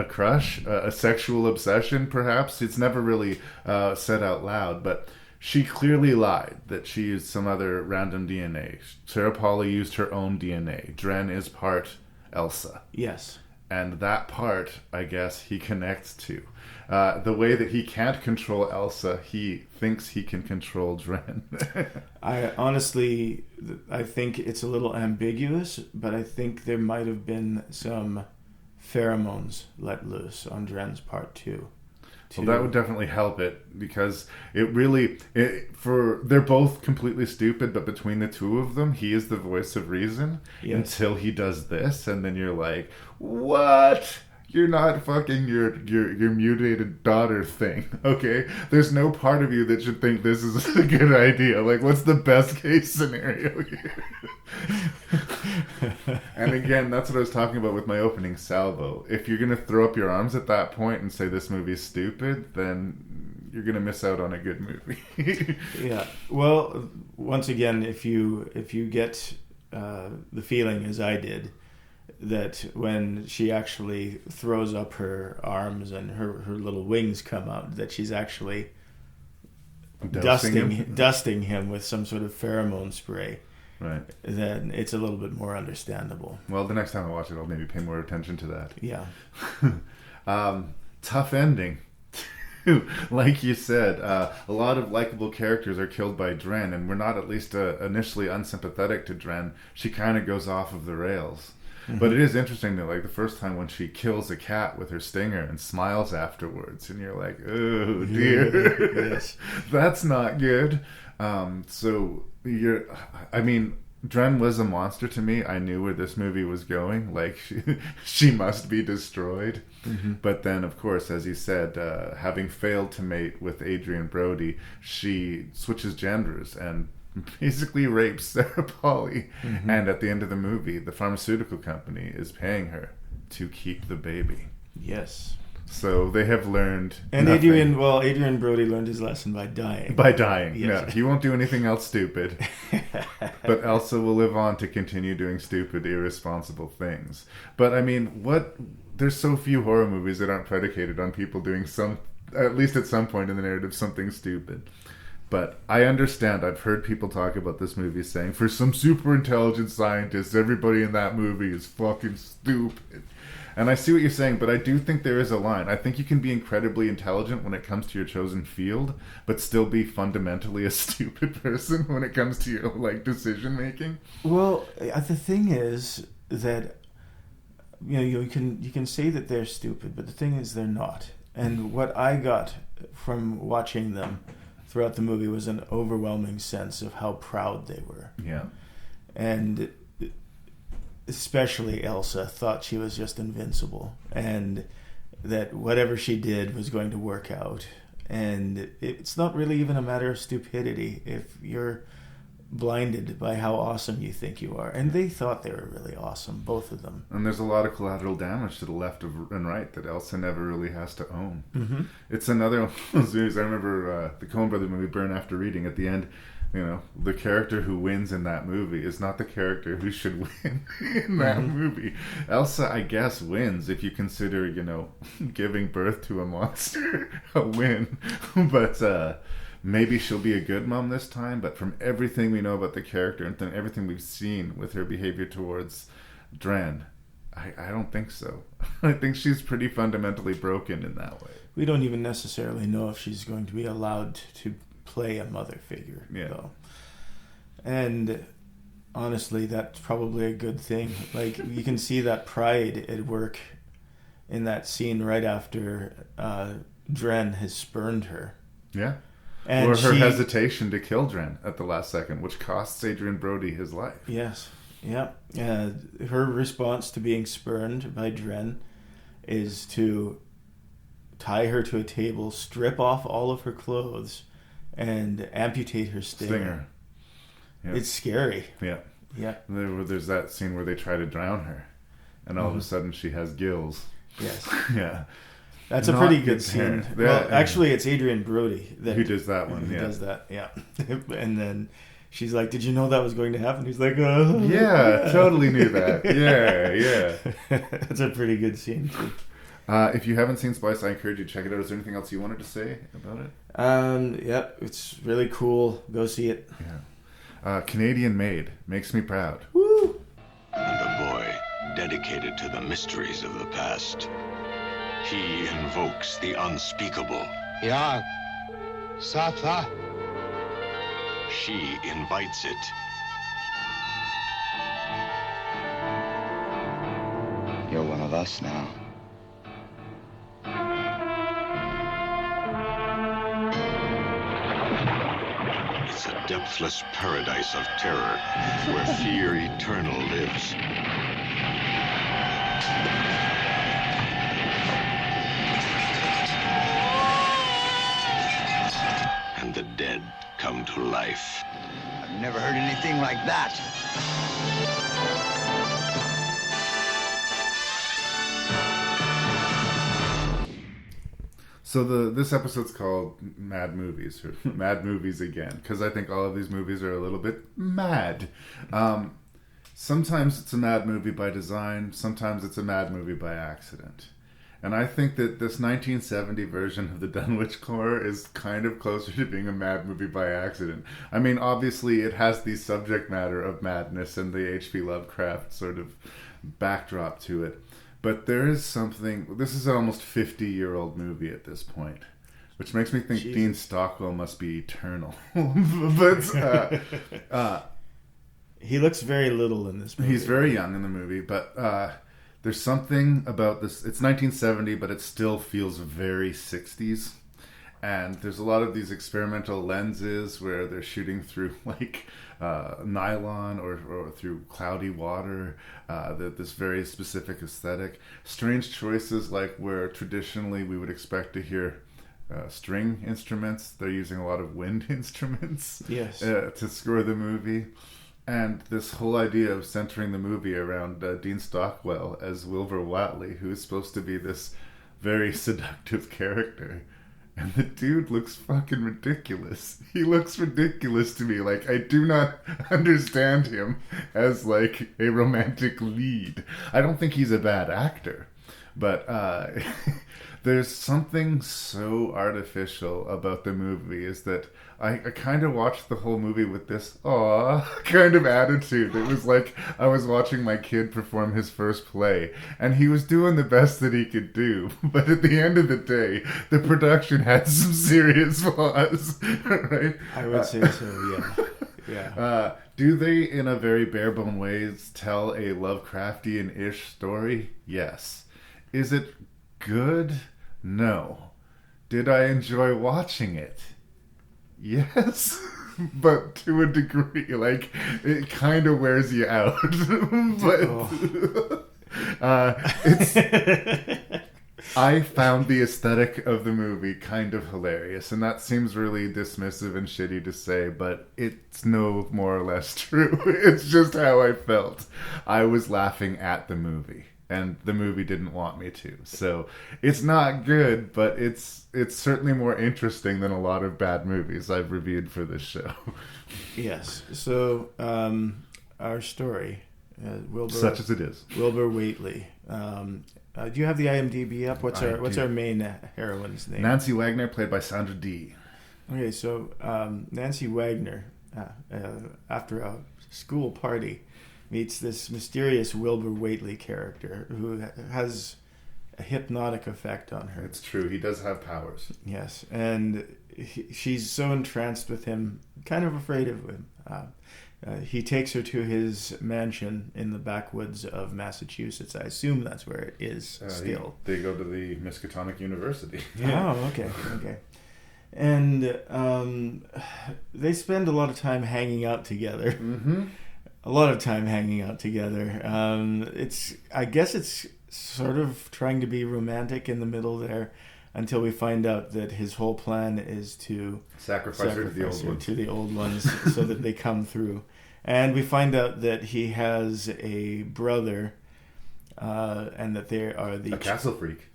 S2: crush, a sexual obsession, perhaps. It's never really said out loud, but she clearly lied that she used some other random DNA. Sarah Polley used her own DNA. Dren is part Elsa.
S3: Yes.
S2: And that part, I guess, he connects to. The way that he can't control Elsa, he thinks he can control Dren.
S3: I think it's a little ambiguous, but I think there might have been some pheromones let loose on Dren's part too.
S2: Well, that would definitely help it, because they're both completely stupid, but between the two of them, he is the voice of reason.
S3: Yes.
S2: Until he does this, and then you're like, what? You're not fucking your mutated daughter thing, okay? There's no part of you that should think this is a good idea. Like, what's the best case scenario here? And again, that's what I was talking about with my opening salvo. If you're gonna throw up your arms at that point and say this movie's stupid, then you're gonna miss out on a good movie.
S3: Yeah. Well, once again, if you get the feeling, as I did, that when she actually throws up her arms and her little wings come out, that she's actually dusting him with some sort of pheromone spray,
S2: right? Then
S3: it's a little bit more understandable.
S2: Well, the next time I watch it, I'll maybe pay more attention to that.
S3: Yeah.
S2: Tough ending. Like you said, a lot of likable characters are killed by Dren, and we're not at least initially unsympathetic to Dren. She kind of goes off of the rails. Mm-hmm. But it is interesting that, like, the first time when she kills a cat with her stinger and smiles afterwards, and you're like, oh dear,
S3: yes,
S2: that's not good. Dren was a monster to me. I knew where this movie was going. Like, she must be destroyed. Mm-hmm. But then, of course, as you said, having failed to mate with Adrian Brody, she switches genders and basically rapes Sarah Polley. Mm-hmm. And at the end of the movie, the pharmaceutical company is paying her to keep the baby.
S3: Yes.
S2: So they have learned.
S3: And Adrian Brody learned his lesson by dying.
S2: By dying,
S3: yes.
S2: Yeah. He won't do anything else stupid. But Elsa will live on to continue doing stupid, irresponsible things. But I mean, there's so few horror movies that aren't predicated on people doing at least at some point in the narrative, something stupid. But I understand. I've heard people talk about this movie saying, for some super intelligent scientists, everybody in that movie is fucking stupid. And I see what you're saying, but I do think there is a line. I think you can be incredibly intelligent when it comes to your chosen field, but still be fundamentally a stupid person when it comes to your, like, decision making.
S3: Well, the thing is that you can say that they're stupid, but the thing is they're not. And what I got from watching them throughout the movie was an overwhelming sense of how proud they were.
S2: Yeah.
S3: And especially Elsa thought she was just invincible, and that whatever she did was going to work out. And it's not really even a matter of stupidity if you're blinded by how awesome you think you are. And they thought they were really awesome, both of them.
S2: And there's a lot of collateral damage to the left and right that Elsa never really has to own.
S3: Mm-hmm.
S2: It's another one of those movies. I remember the Coen Brothers movie Burn After Reading. At the end, the character who wins in that movie is not the character who should win in that movie. Elsa, I guess, wins if you consider, giving birth to a monster a win. But maybe she'll be a good mom this time. But from everything we know about the character and everything we've seen with her behavior towards Dren, I don't think so. I think she's pretty fundamentally broken in that way.
S3: We don't even necessarily know if she's going to be allowed to play a mother figure, though. And honestly, that's probably a good thing. Like, you can see that pride at work in that scene right after Dren has spurned her.
S2: Yeah.
S3: And
S2: or her hesitation to kill Dren at the last second, which costs Adrian Brody his life.
S3: Yes. Yeah. Her response to being spurned by Dren is to tie her to a table, strip off all of her clothes, and amputate her stinger. Yep. It's scary.
S2: Yeah.
S3: Yeah.
S2: There's that scene where they try to drown her, and all of a sudden she has gills.
S3: Yes.
S2: Yeah.
S3: That's a pretty good scene. Well, actually, it's Adrian Brody
S2: who does that one.
S3: Who does that? Yeah. And then she's like, "Did you know that was going to happen?" He's like, "Oh,
S2: yeah, totally knew that." Yeah.
S3: That's a pretty good scene too.
S2: If you haven't seen Splice, I encourage you to check it out. Is there anything else you wanted to say about it?
S3: Yep, it's really cool. Go see it.
S2: Yeah. Canadian made. Makes me proud.
S3: Woo!
S16: And a boy dedicated to the mysteries of the past. He invokes the unspeakable.
S17: Yeah. Satha.
S16: She invites it.
S13: You're one of us now.
S16: It's a depthless paradise of terror where fear eternal lives. the dead come to life.
S13: I've never heard anything like that.
S2: So this episode's called Mad Movies, or Mad Movies Again, because I think all of these movies are a little bit mad. Sometimes it's a mad movie by design, sometimes it's a mad movie by accident. And I think that this 1970 version of the Dunwich Core is kind of closer to being a mad movie by accident. I mean, obviously it has the subject matter of madness and the H.P. Lovecraft sort of backdrop to it. But there is something... This is an almost 50-year-old movie at this point, which makes me think Dean Stockwell must be eternal. But
S3: he looks very little in this movie.
S2: He's very young in the movie, but there's something about this. It's 1970, but it still feels very 60s. And there's a lot of these experimental lenses where they're shooting through like nylon or through cloudy water. This very specific aesthetic. Strange choices, like where traditionally we would expect to hear string instruments. They're using a lot of wind instruments to score the movie. And this whole idea of centering the movie around Dean Stockwell as Wilbur Whatley, who is supposed to be this very seductive character. And the dude looks fucking ridiculous. He looks ridiculous to me. Like, I do not understand him as, like, a romantic lead. I don't think he's a bad actor. But there's something so artificial about the movie is that I kind of watched the whole movie with this kind of attitude. It was like I was watching my kid perform his first play, and he was doing the best that he could do. But at the end of the day, the production had some serious flaws, right?
S3: I would say so, yeah.
S2: Do they, in a very bare-bone ways, tell a Lovecraftian-ish story? Yes. Is it good? No. Did I enjoy watching it? Yes, but to a degree. Like, it kind of wears you out. But I found the aesthetic of the movie kind of hilarious, and that seems really dismissive and shitty to say, but it's no more or less true. It's just how I felt. I was laughing at the movie, and the movie didn't want me to. So it's not good, but it's certainly more interesting than a lot of bad movies I've reviewed for this show.
S3: Yes. So our story, Wilbur,
S2: such as it is,
S3: Wilbur Whatley. Do you have the IMDb up? What's our main heroine's name?
S2: Nancy Wagner, played by Sandra Dee.
S3: Okay, so Nancy Wagner, after a school party, meets this mysterious Wilbur Whatley character who has a hypnotic effect on her.
S2: It's true. He does have powers.
S3: Yes, and she's so entranced with him, kind of afraid of him. He takes her to his mansion in the backwoods of Massachusetts. I assume that's where it is still.
S2: They go to the Miskatonic University.
S3: Oh, okay. And they spend a lot of time hanging out together.
S2: Mm-hmm.
S3: A lot of time hanging out together. I guess it's sort of trying to be romantic in the middle there, until we find out that his whole plan is to
S2: sacrifice her
S3: to the old ones so that they come through. And we find out that he has a brother, and that they are a
S2: castle freak.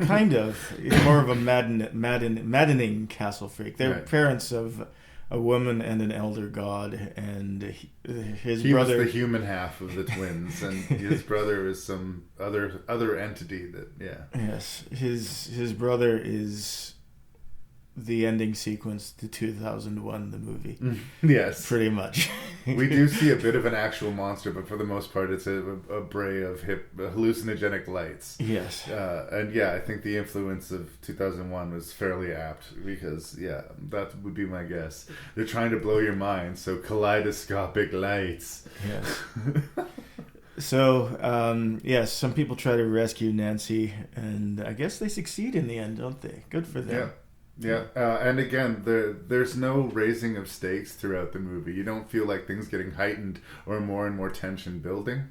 S3: Kind of. More of a maddening castle freak. They're parents of a woman and an elder god, and his brother...
S2: He was the human half of the twins, and his brother is some other entity that,
S3: Yes, his brother is the ending sequence to 2001, the movie.
S2: Yes.
S3: Pretty much.
S2: We do see a bit of an actual monster, but for the most part it's a bray of hallucinogenic lights.
S3: Yes.
S2: And I think the influence of 2001 was fairly apt, because that would be my guess. They're trying to blow your mind, so kaleidoscopic lights.
S3: Yes. So, some people try to rescue Nancy, and I guess they succeed in the end, don't they? Good for them.
S2: Yeah, and again, there's no raising of stakes throughout the movie. You don't feel like things getting heightened or more and more tension building.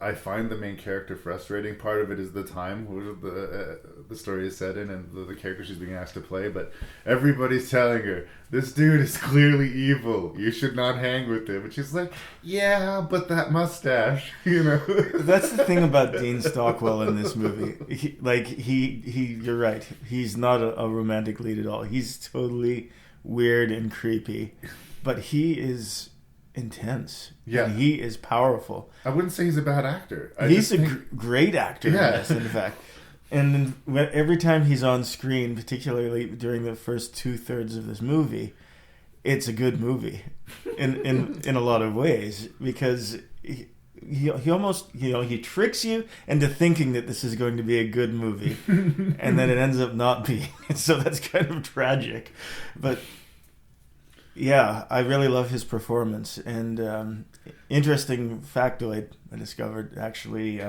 S2: I find the main character frustrating. Part of it is the time the story is set in and the character she's being asked to play. But everybody's telling her, this dude is clearly evil. You should not hang with him. And she's like, yeah, but that mustache, you know.
S3: That's the thing about Dean Stockwell in this movie. You're right. He's not a romantic lead at all. He's totally weird and creepy. But he is intense.
S2: Yeah.
S3: And he is powerful.
S2: I wouldn't say he's a bad actor.
S3: He's a great actor, yes, in fact. And every time he's on screen, particularly during the first 2/3 of this movie, it's a good movie in a lot of ways, because he almost, he tricks you into thinking that this is going to be a good movie, and then it ends up not being. So that's kind of tragic. But yeah, I really love his performance. And interesting factoid I discovered, actually,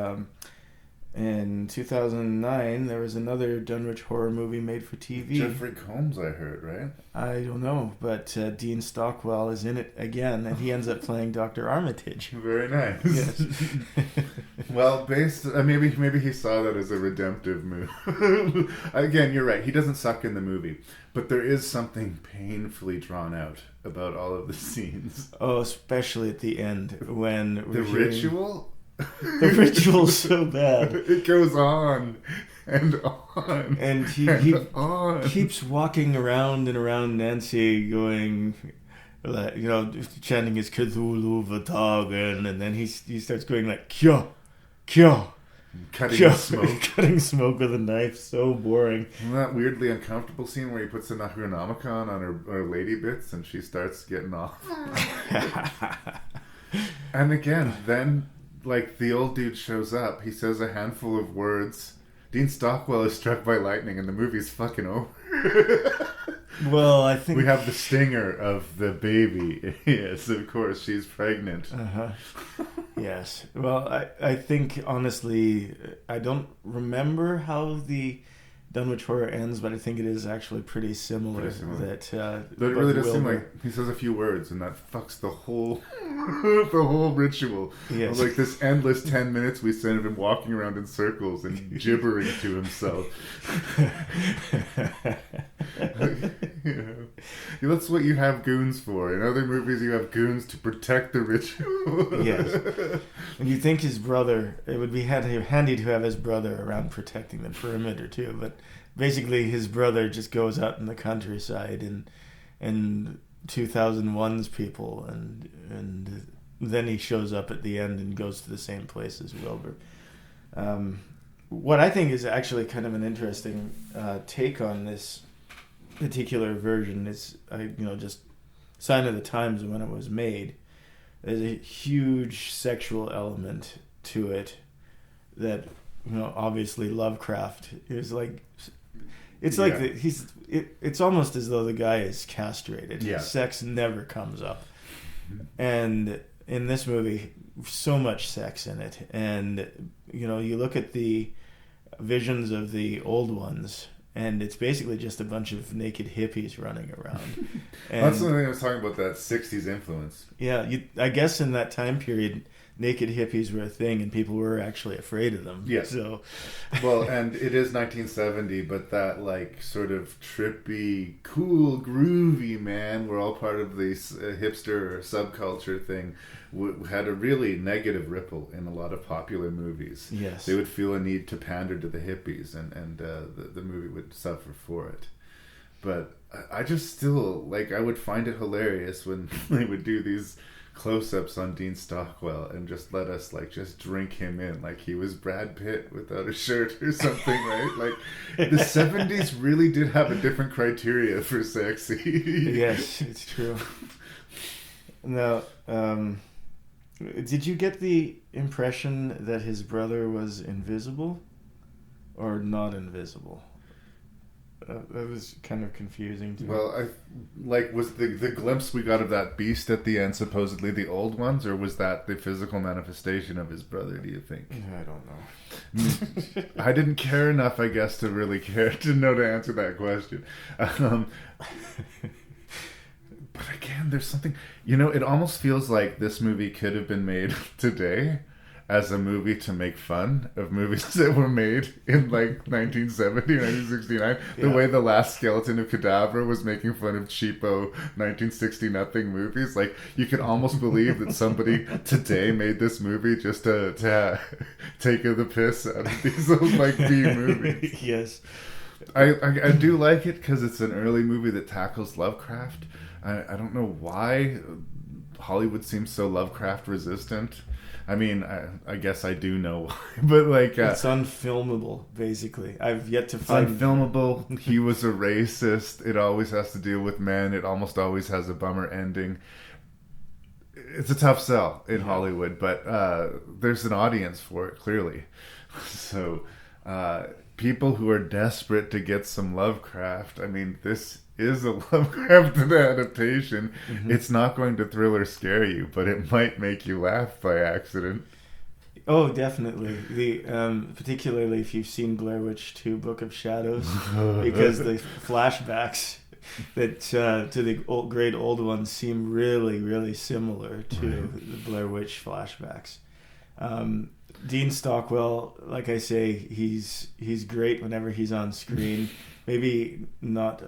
S3: in 2009, there was another Dunwich horror movie made for TV.
S2: Jeffrey Combs, I heard, right?
S3: I don't know, but Dean Stockwell is in it again, and he ends up playing Dr. Armitage.
S2: Very nice.
S3: Yes.
S2: Well, maybe he saw that as a redemptive move. Again, you're right. He doesn't suck in the movie, but there is something painfully drawn out about all of the scenes.
S3: Oh, especially at the end when
S2: the ritual.
S3: The ritual's so bad.
S2: It goes on and on.
S3: And he keeps walking around and around Nancy going, chanting his Cthulhu Vatagan, and then he starts going like, Kyo, Kyo.
S2: Cutting smoke.
S3: Cutting smoke with a knife. So boring.
S2: Isn't that weirdly uncomfortable scene where he puts the Necronomicon on her lady bits and she starts getting off? And again, then... like, the old dude shows up, he says a handful of words, Dean Stockwell is struck by lightning, and the movie's fucking over.
S3: Well, I think...
S2: we have the stinger of the baby. Yes, of course, she's pregnant.
S3: Uh-huh. Yes. Well, I think, honestly, I don't remember how the Dunwich Horror ends, but I think it is actually pretty similar. That
S2: it really does seem like he says a few words, and that fucks the whole ritual.
S3: Yes.
S2: Like this endless 10 minutes we spend of him walking around in circles and gibbering to himself. That's what you have goons for. In other movies, you have goons to protect the ritual.
S3: Yes. And you think his brother, it would be handy to have his brother around protecting the perimeter too, but basically his brother just goes out in the countryside and 2001's people, and then he shows up at the end and goes to the same place as Wilbur. What I think is actually kind of an interesting take on this particular version is, just sign of the times when it was made. There's a huge sexual element to it that, obviously Lovecraft is like. It's like it's almost as though the guy is castrated.
S2: Yeah.
S3: Sex never comes up, and in this movie, so much sex in it. And you look at the visions of the old ones, and it's basically just a bunch of naked hippies running around. And
S2: that's the thing I was talking about, that 60s influence.
S3: Yeah, I guess in that time period, naked hippies were a thing, and people were actually afraid of them.
S2: Yeah.
S3: So,
S2: well, and it is 1970, but that sort of trippy, cool, groovy, man, we're all part of this hipster subculture thing, had a really negative ripple in a lot of popular movies.
S3: Yes.
S2: They would feel a need to pander to the hippies, and the movie would suffer for it. But I just still, I would find it hilarious when they would do these close-ups on Dean Stockwell and just let us just drink him in like he was Brad Pitt without a shirt or something, right? The 70s really did have a different criteria for sexy.
S3: Yes, it's true. Now, did you get the impression that his brother was invisible or not invisible? That was kind of confusing to me.
S2: Well, was the glimpse we got of that beast at the end supposedly the old ones, or was that the physical manifestation of his brother, do you think?
S3: I don't know.
S2: I didn't care enough, I guess, to really care to know to answer that question. But again, there's something, it almost feels like this movie could have been made today, as a movie to make fun of movies that were made in like 1970 or 1969. The way The Last Skeleton of Cadavra was making fun of cheapo 1960 nothing movies. Like, you could almost believe that somebody today made this movie just to take the piss out of these little like B movies.
S3: Yes.
S2: I do like it because it's an early movie that tackles Lovecraft. I don't know why Hollywood seems so Lovecraft resistant. I mean, I guess I do know why, but like...
S3: it's unfilmable, basically. I've yet to find...
S2: Unfilmable. He was a racist. It always has to deal with men. It almost always has a bummer ending. It's a tough sell in Hollywood, but there's an audience for it, clearly. So, people who are desperate to get some Lovecraft, I mean, this is a Lovecraft adaptation. Mm-hmm. It's not going to thrill or scare you, but it might make you laugh by accident.
S3: Oh, definitely. Particularly if you've seen Blair Witch 2: Book of Shadows, because the flashbacks that to the great old ones seem really, really similar to the Blair Witch flashbacks. Dean Stockwell, like I say, he's great whenever he's on screen. Maybe not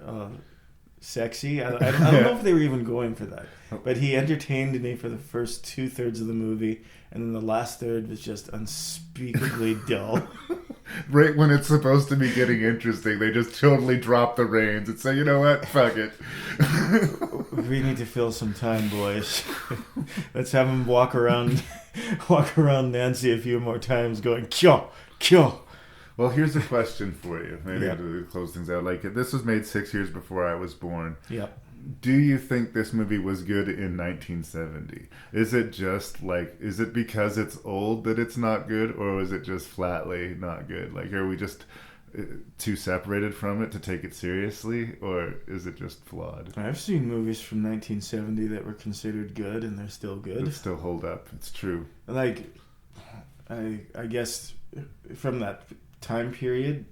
S3: sexy. I don't know if they were even going for that, but he entertained me for the first 2/3 of the movie, and then the last third was just unspeakably dull.
S2: Right when it's supposed to be getting interesting, they just totally drop the reins and say, you know what, fuck it.
S3: We need to fill some time, boys. Let's have him walk around Nancy a few more times going, kyo, kyo.
S2: Well, here's a question for you. Maybe to close things out. Like, this was made 6 years before I was born.
S3: Yeah.
S2: Do you think this movie was good in 1970? Is it just like, is it because it's old that it's not good, or is it just flatly not good? Like, are we just too separated from it to take it seriously, or is it just flawed?
S3: I've seen movies from 1970 that were considered good, and they're still good.
S2: They still hold up. It's true.
S3: Like, I guess from that time period,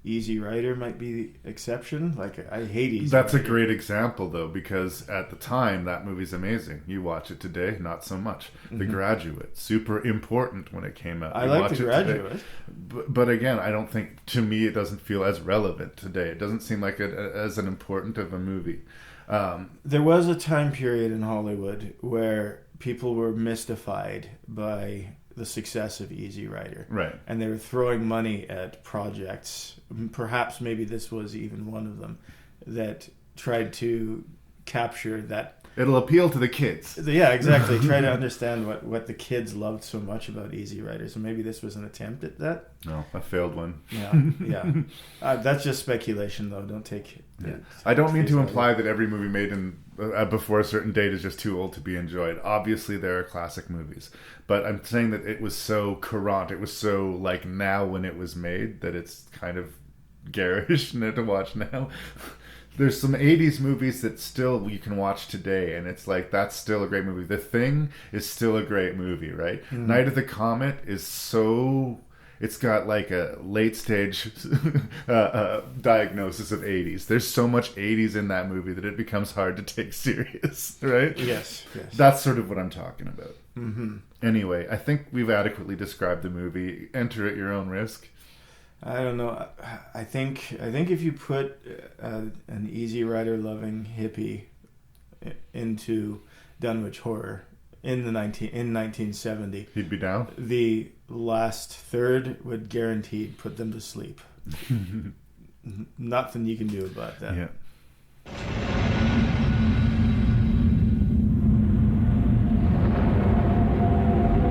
S3: Easy Rider might be the exception. Like, I hate Easy
S2: That's
S3: Rider.
S2: a great example, though, because at the time, that movie's amazing. You watch it today, not so much. The Graduate, super important when it came out.
S3: I like The Graduate.
S2: But again, I don't think, to me, it doesn't feel as relevant today. It doesn't seem like it as an important of a movie.
S3: There was a time period in Hollywood where people were mystified by the success of Easy Rider.
S2: Right.
S3: And they were throwing money at projects. Perhaps maybe this was even one of them that tried to capture that.
S2: It'll appeal to the kids.
S3: Yeah, exactly. Try to understand what the kids loved so much about Easy Rider. So maybe this was an attempt at that.
S2: No, a failed one.
S3: Yeah. That's just speculation, though. Don't take it.
S2: I don't mean to imply that every movie made in before a certain date is just too old to be enjoyed. Obviously, there are classic movies. But I'm saying that it was so current. It was so, like, now when it was made that it's kind of garish to watch now. There's some 80s movies that still you can watch today, and it's like, that's still a great movie. The Thing is still a great movie, right? Mm. Night of the Comet is so... It's got like a late stage diagnosis of 80s. There's so much 80s in that movie that it becomes hard to take serious, right?
S3: Yes.
S2: That's sort of what I'm talking about.
S3: Mm-hmm.
S2: Anyway, I think we've adequately described the movie. Enter at your own risk.
S3: I don't know. I think if you put an Easy Rider loving hippie into Dunwich horror in 1970,
S2: he'd be down.
S3: The last third would guaranteed put them to sleep. Nothing you can do about that.
S2: Yeah.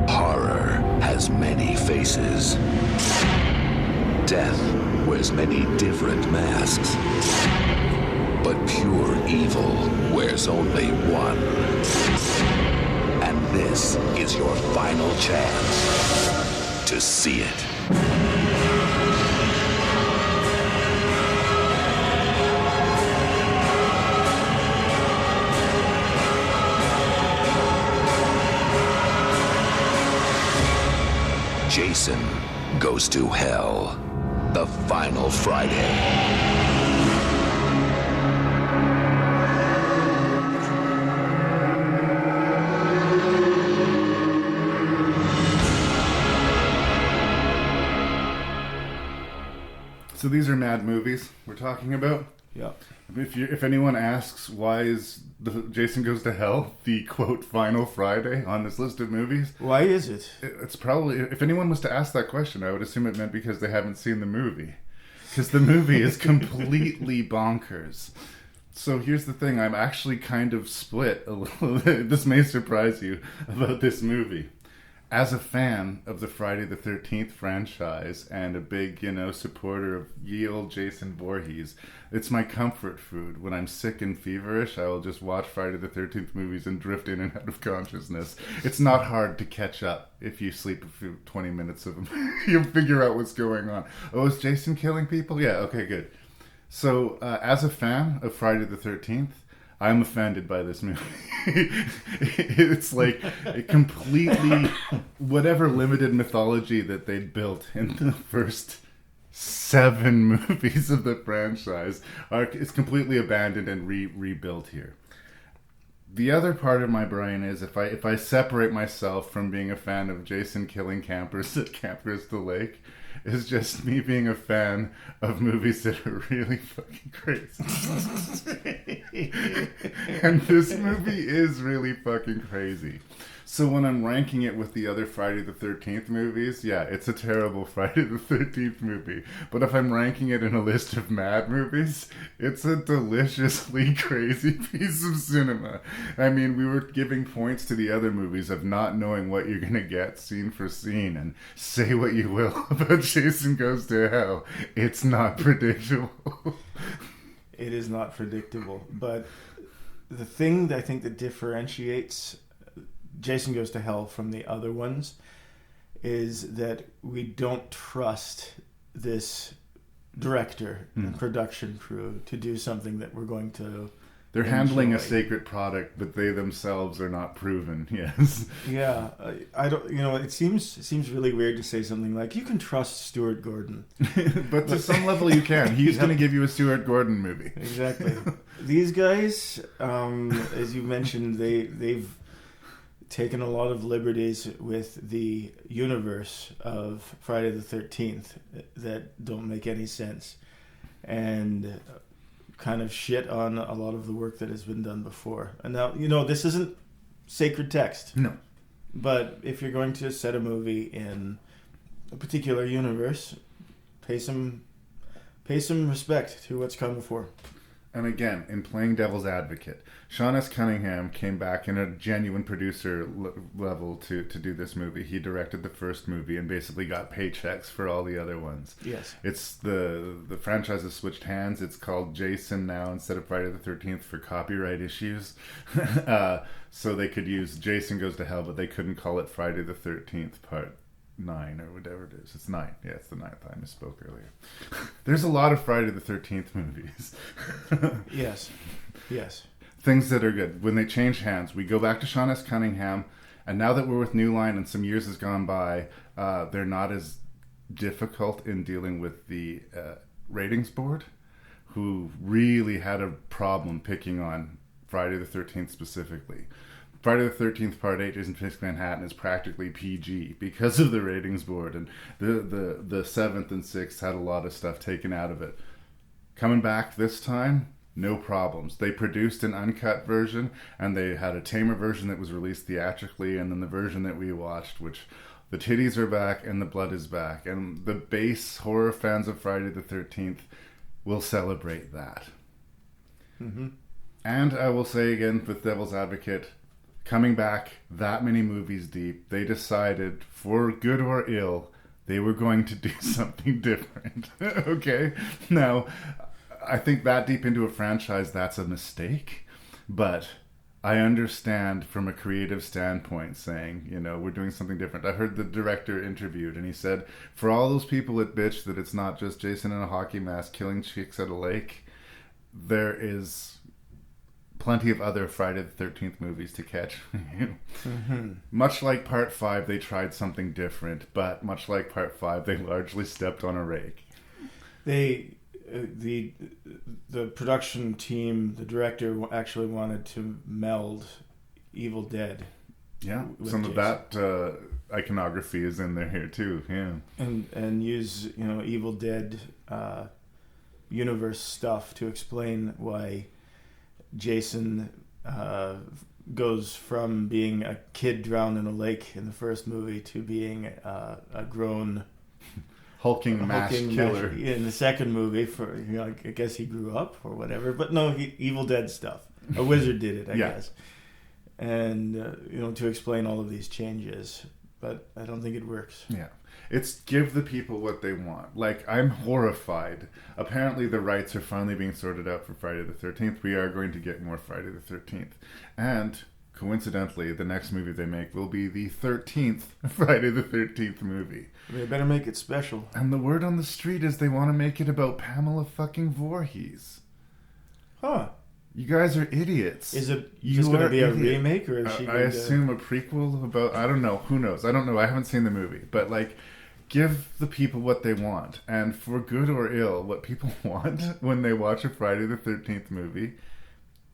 S18: Horror has many faces. Death wears many different masks. But pure evil wears only one. And this is your final chance to see it. Jason Goes to Hell. The Final Friday.
S2: So these are mad movies we're talking about.
S3: Yeah.
S2: If anyone asks why is Jason Goes to Hell the quote final Friday on this list of movies,
S3: why is it?
S2: It's probably, if anyone was to ask that question, I would assume it meant because they haven't seen the movie, because the movie is completely bonkers. So here's the thing: I'm actually kind of split a little. This may surprise you about this movie. As a fan of the Friday the 13th franchise and a big, supporter of ye old Jason Voorhees, it's my comfort food. When I'm sick and feverish, I will just watch Friday the 13th movies and drift in and out of consciousness. It's not hard to catch up if you sleep a few 20 minutes of them. You'll figure out what's going on. Oh, is Jason killing people? Yeah, okay, good. So, as a fan of Friday the 13th, I'm offended by this movie. It's like completely whatever limited mythology that they built in the first 7 movies of the franchise is completely abandoned and rebuilt here. The other part of my brain is if I separate myself from being a fan of Jason killing campers at Camp Crystal Lake, is just me being a fan of movies that are really fucking crazy. And this movie is really fucking crazy. So when I'm ranking it with the other Friday the 13th movies, yeah, it's a terrible Friday the 13th movie. But if I'm ranking it in a list of mad movies, it's a deliciously crazy piece of cinema. I mean, we were giving points to the other movies of not knowing what you're going to get scene for scene, and say what you will about Jason Goes to Hell. It's not predictable.
S3: It is not predictable. But the thing that I think that differentiates Jason Goes to Hell from the other ones is that we don't trust this director and production crew to do something that we're going to
S2: They're handling a sacred product, but they themselves are not proven. Yes.
S3: Yeah, I don't. It seems really weird to say something like you can trust Stuart Gordon,
S2: but to some level you can. He's going to give you a Stuart Gordon movie.
S3: Exactly. These guys, as you mentioned, they've taken a lot of liberties with the universe of Friday the 13th that don't make any sense, and kind of shit on a lot of the work that has been done before. And now, this isn't sacred text.
S2: No.
S3: But if you're going to set a movie in a particular universe, pay some respect to what's come before.
S2: And again, in playing devil's advocate, Sean S. Cunningham came back in a genuine producer level to do this movie. He directed the first movie and basically got paychecks for all the other ones.
S3: Yes.
S2: It's the franchise has switched hands. It's called Jason now instead of Friday the 13th for copyright issues. So they could use Jason Goes to Hell, but they couldn't call it Friday the 13th Part 9 or whatever it is. It's 9. Yeah, it's the 9th. I misspoke earlier. There's a lot of Friday the 13th movies.
S3: Yes.
S2: Things that are good. When they change hands, we go back to Sean S. Cunningham, and now that we're with New Line and some years has gone by, they're not as difficult in dealing with the ratings board, who really had a problem picking on Friday the 13th specifically. Friday the 13th Part 8, Jason Takes Manhattan, is practically PG because of the ratings board, and the 7th and 6th had a lot of stuff taken out of it. Coming back this time, no problems. They produced an uncut version, and they had a tamer version that was released theatrically, and then the version that we watched, which the titties are back and the blood is back, and the base horror fans of Friday the 13th will celebrate that.
S3: Mm-hmm.
S2: And I will say again, with Devil's Advocate, coming back that many movies deep, they decided, for good or ill, they were going to do something different. Okay? Now, I think that deep into a franchise, that's a mistake. But I understand from a creative standpoint saying, we're doing something different. I heard the director interviewed, and he said, for all those people that bitch that it's not just Jason in a hockey mask killing chicks at a lake, there is plenty of other Friday the 13th movies to catch.
S3: Mm-hmm.
S2: Much like Part 5, they tried something different, but much like Part 5, they largely stepped on a rake.
S3: The production team, the director actually wanted to meld Evil Dead.
S2: Yeah,
S3: with
S2: some
S3: Jason.
S2: of that iconography is in there here too. Yeah,
S3: and use Evil Dead universe stuff to explain why Jason goes from being a kid drowned in a lake in the first movie to being a grown
S2: hulking mass killer
S3: in the second movie. For I guess he grew up or whatever, but no, Evil Dead stuff. A wizard did it, I guess, and to explain all of these changes. But I don't think it works.
S2: Yeah. It's give the people what they want. Like, I'm horrified. Apparently the rights are finally being sorted out for Friday the 13th. We are going to get more Friday the 13th. And, coincidentally, the next movie they make will be the 13th Friday the 13th movie.
S3: They better make it special.
S2: And the word on the street is they want to make it about Pamela fucking Voorhees.
S3: Huh.
S2: You guys are idiots.
S3: Is it just going to be a remake, or is she
S2: I assume a prequel about... I don't know. Who knows? I don't know. I haven't seen the movie. But, like, give the people what they want. And for good or ill, what people want when they watch a Friday the 13th movie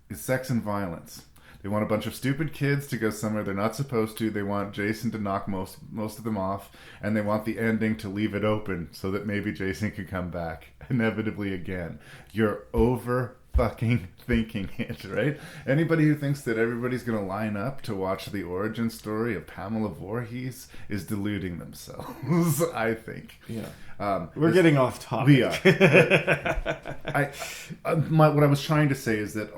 S2: is sex and violence. They want a bunch of stupid kids to go somewhere they're not supposed to. They want Jason to knock most of them off. And they want the ending to leave it open so that maybe Jason can come back inevitably again. You're over fucking thinking it, right? Anybody who thinks that everybody's going to line up to watch the origin story of Pamela Voorhees is deluding themselves, I think.
S3: Yeah. We're getting off topic.
S2: We are. What I was trying to say is that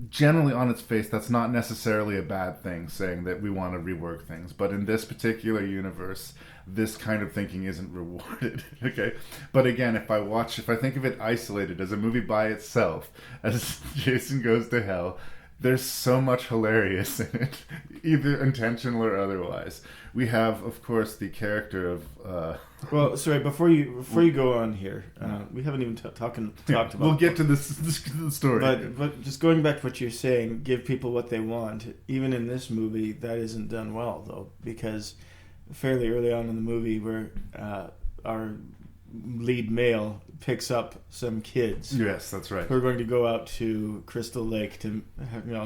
S2: generally on its face, that's not necessarily a bad thing, saying that we want to rework things. But in this particular universe, this kind of thinking isn't rewarded. Okay? But again, if I think of it isolated as a movie by itself, as Jason Goes to Hell, there's so much hilarious in it, either intentional or otherwise. We have, of course, the character of...
S3: Well, sorry, before you go on here, we haven't even talked about...
S2: We'll get to the story.
S3: But just going back to what you're saying, give people what they want. Even in this movie, that isn't done well, though, because fairly early on in the movie where our lead male picks up some kids.
S2: Yes, that's right.
S3: Who are going to go out to Crystal Lake to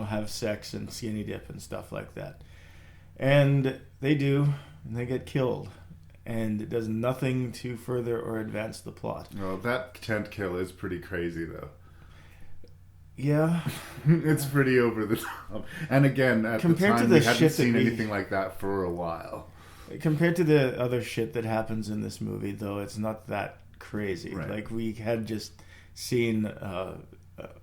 S3: have sex and skinny dip and stuff like that. And they do, and they get killed. And it does nothing to further or advance the plot.
S2: Well, that tent kill is pretty crazy, though.
S3: Yeah.
S2: It's pretty over the top. And again, at
S3: compared
S2: the time,
S3: to the
S2: we hadn't
S3: shit
S2: seen anything like that for a while.
S3: Compared to the other shit that happens in this movie, though, it's not that crazy.
S2: Right.
S3: Like, we had just seen a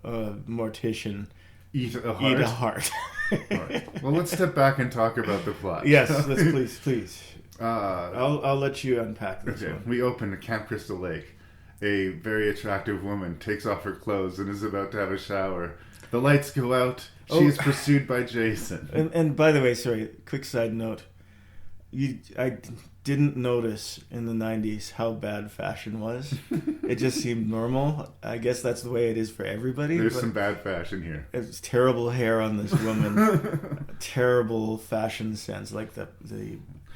S3: mortician
S2: eat a heart. Right. Well, let's step back and talk about the plot.
S3: Yes, let's please. I'll let you unpack this one.
S2: We open at Camp Crystal Lake. A very attractive woman takes off her clothes and is about to have a shower. The lights go out. She is pursued by Jason.
S3: And by the way, sorry, quick side note. I didn't notice in the 90s how bad fashion was. It just seemed normal. I guess that's the way it is for everybody.
S2: There's some bad fashion here.
S3: It's terrible hair on this woman. Terrible fashion sense. Like the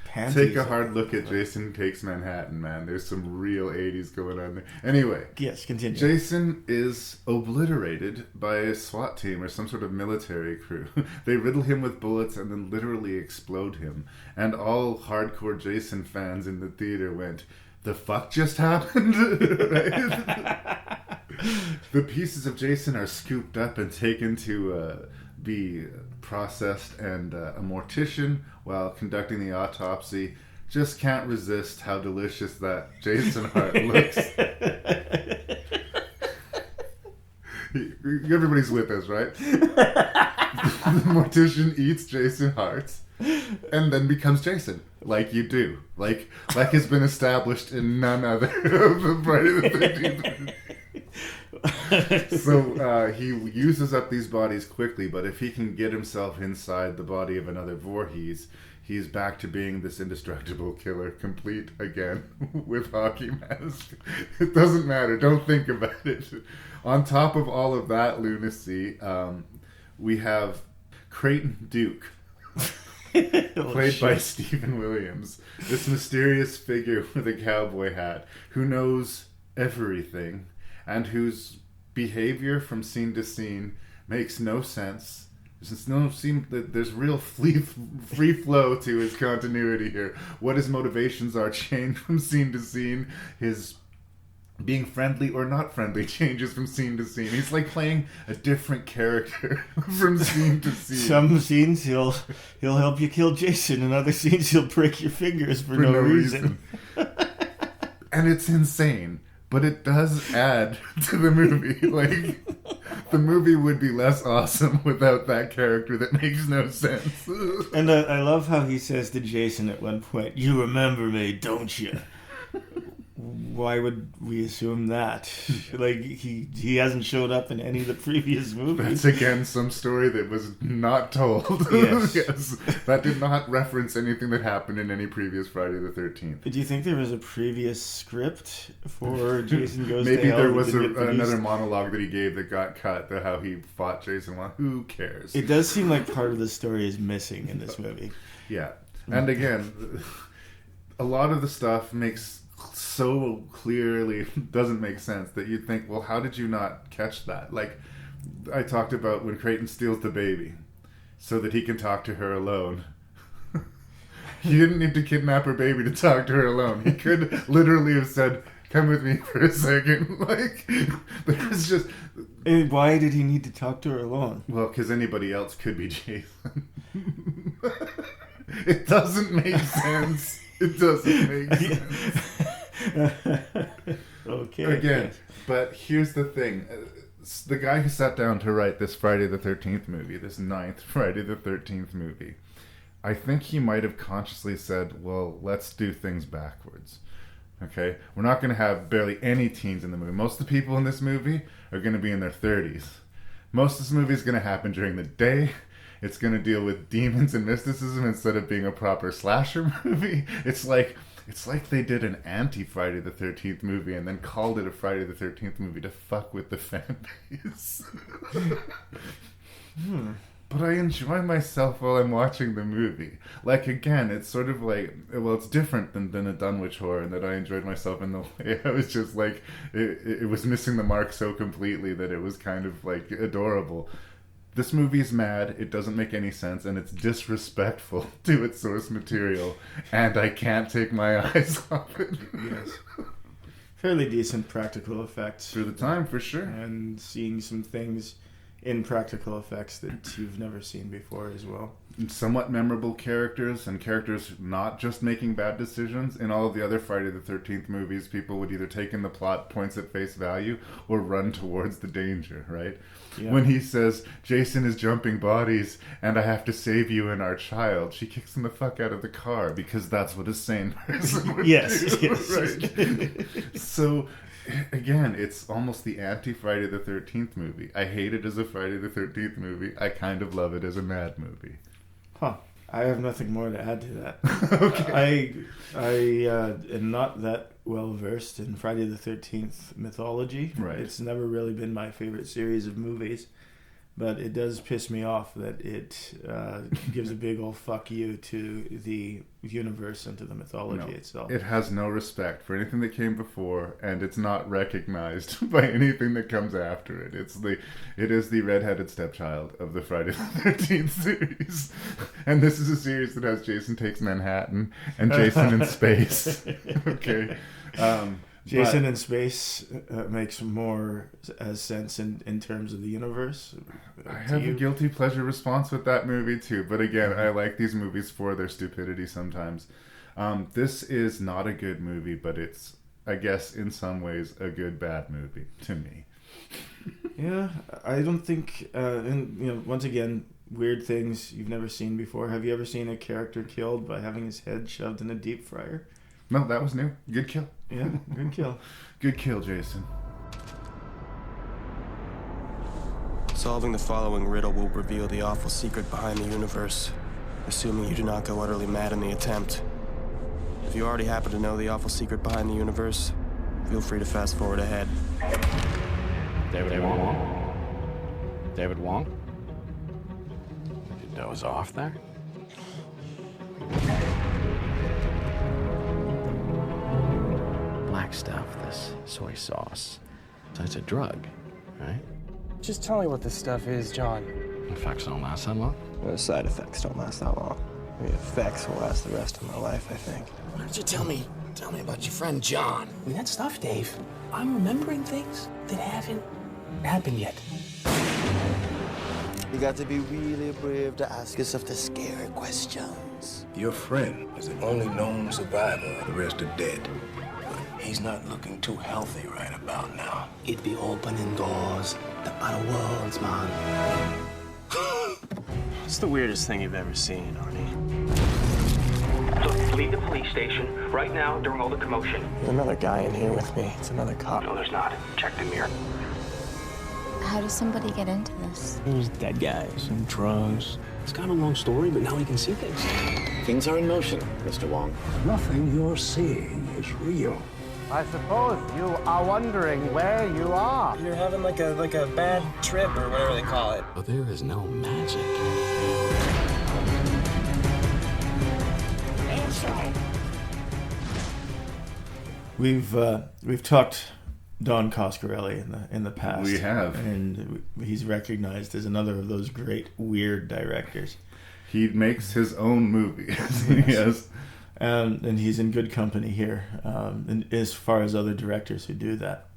S3: panties.
S2: Take a hard look at Jason Takes Manhattan, man. There's some real 80s going on there. Anyway.
S3: Yes, continue.
S2: Jason is obliterated by a SWAT team or some sort of military crew. They riddle him with bullets and then literally explode him. And all hardcore Jason fans in the theater went, the fuck just happened? The pieces of Jason are scooped up and taken to be processed, and a mortician, while conducting the autopsy, just can't resist how delicious that Jason heart looks. Everybody's with us, right? The mortician eats Jason hearts and then becomes Jason, like you do, like has been established in none other of the Friday the 13th. So he uses up these bodies quickly, but if he can get himself inside the body of another Voorhees, he's back to being this indestructible killer, complete again with hockey mask. It doesn't matter. Don't think about it. On top of all of that lunacy, we have Creighton Duke, played by Stephen Williams, this mysterious figure with a cowboy hat who knows everything and whose behavior from scene to scene makes no sense There's real free flow to his continuity here. What his motivations are change from scene to scene. His being friendly or not friendly changes from scene to scene. He's like playing a different character from scene to scene.
S3: Some scenes he'll help you kill Jason, and other scenes he'll break your fingers for no reason.
S2: And it's insane, but it does add to the movie. Like, the movie would be less awesome without that character that makes no sense.
S3: And I love how he says to Jason at one point, "You remember me, don't you?" Why would we assume that? Like, he hasn't showed up in any of the previous movies.
S2: That's again some story that was not told.
S3: Yes.
S2: Yes. That did not reference anything that happened in any previous Friday the 13th.
S3: Do you think there was a previous script for Jason Goes
S2: Maybe
S3: to Hell?
S2: there was another monologue that he gave that got cut, how he fought Jason. Well, who cares?
S3: It does seem like part of the story is missing in this movie.
S2: Yeah. And again, a lot of the stuff makes so clearly doesn't make sense that you'd think, well, how did you not catch that? Like, I talked about when Creighton steals the baby so that he can talk to her alone. He didn't need to kidnap her baby to talk to her alone. He could literally have said, "Come with me for a second." Like, there's just...
S3: And why did he need to talk to her alone?
S2: Well, because anybody else could be Jason. It doesn't make sense. It doesn't make sense.
S3: Okay.
S2: Again, but here's the thing. The guy who sat down to write this Friday the 13th movie, this 9th Friday the 13th movie, I think he might have consciously said, well, let's do things backwards. Okay? We're not going to have barely any teens in the movie. Most of the people in this movie are going to be in their 30s. Most of this movie is going to happen during the day. It's going to deal with demons and mysticism instead of being a proper slasher movie. It's like they did an anti-Friday the 13th movie and then called it a Friday the 13th movie to fuck with the fan base. But I enjoy myself while I'm watching the movie. Like, again, it's sort of like, well, it's different than a Dunwich horror in that I enjoyed myself in the way I was just like, it was missing the mark so completely that it was kind of like adorable. This movie is mad, it doesn't make any sense, and it's disrespectful to its source material, and I can't take my eyes off it.
S3: Yes. Fairly decent practical effects.
S2: For the time, for sure.
S3: And seeing some things in practical effects that you've never seen before as well.
S2: And somewhat memorable characters, and characters not just making bad decisions. In all of the other Friday the 13th movies, people would either take in the plot points at face value or run towards the danger, right? Yeah. When he says, Jason is jumping bodies and I have to save you and our child, she kicks him the fuck out of the car because that's what a sane person would do. Right? So, again, it's almost the anti-Friday the 13th movie. I hate it as a Friday the 13th movie. I kind of love it as a mad movie.
S3: Huh. I have nothing more to add to that.
S2: Okay.
S3: I am not that well versed in Friday the 13th mythology.
S2: Right.
S3: It's never really been my favorite series of movies, but it does piss me off that it gives a big old fuck you to the universe and to the mythology itself.
S2: It has no respect for anything that came before, and it's not recognized by anything that comes after it. It is the redheaded stepchild of the Friday the 13th series. And this is a series that has Jason Takes Manhattan and Jason in Space. Okay.
S3: Jason in Space makes more sense in terms of the universe.
S2: I have a guilty pleasure response with that movie too, but again, I like these movies for their stupidity sometimes. This is not a good movie, but it's, I guess, in some ways, a good bad movie to me.
S3: Yeah, I don't think, and once again, weird things you've never seen before. Have you ever seen a character killed by having his head shoved in a deep fryer?
S2: No, that was new. Good kill.
S3: Yeah, good kill.
S2: Good kill, Jason.
S19: Solving the following riddle will reveal the awful secret behind the universe, assuming you do not go utterly mad in the attempt. If you already happen to know the awful secret behind the universe, feel free to fast forward ahead.
S20: David Wong? David Wong? Did you doze off there? Black stuff, this soy sauce. So it's a drug, right?
S21: Just tell me what this stuff is, John.
S20: Effects don't last that long?
S19: The side effects don't last that long. The effects will last the rest of my life, I think.
S10: Why don't you tell me about your friend John? I mean, that stuff, Dave. I'm remembering things that haven't happened yet.
S21: You got to be really brave to ask yourself the scary questions.
S22: Your friend is the only known survivor. The rest are dead. But he's not looking too healthy right about now.
S10: It'd be opening doors to other worlds, man.
S19: What's the weirdest thing you've ever seen, Arnie?
S23: So leave the police station right now during all the commotion.
S19: There's another guy in here with me. It's another cop.
S23: No, there's not. Check the mirror.
S15: How does somebody get into this?
S19: There's dead guys and drugs.
S10: It's kind of a long story, but now we can see things.
S22: Things are in motion, Mr. Wong. Nothing you're seeing is real.
S24: I suppose you are wondering where you are.
S19: You're having like a bad trip or whatever they call it.
S20: But there is no magic.
S3: We've talked Don Coscarelli in the past.
S2: We have,
S3: and he's recognized as another of those great weird directors.
S2: He makes his own movies. Yes.
S3: And he's in good company here, as far as other directors who do that.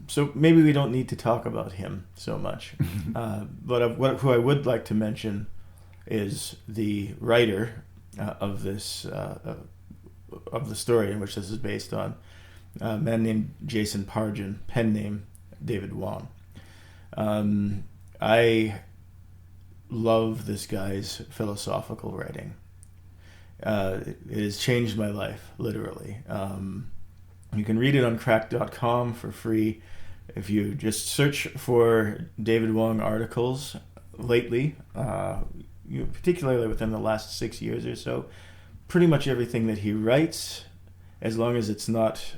S3: So maybe we don't need to talk about him so much. But who I would like to mention is the writer of this of the story in which this is based on, a man named Jason Pargin, pen name David Wong. I love this guy's philosophical writing. It has changed my life, literally. You can read it on crack.com for free. If you just search for David Wong articles lately, particularly within the last 6 years or so, pretty much everything that he writes, as long as it's not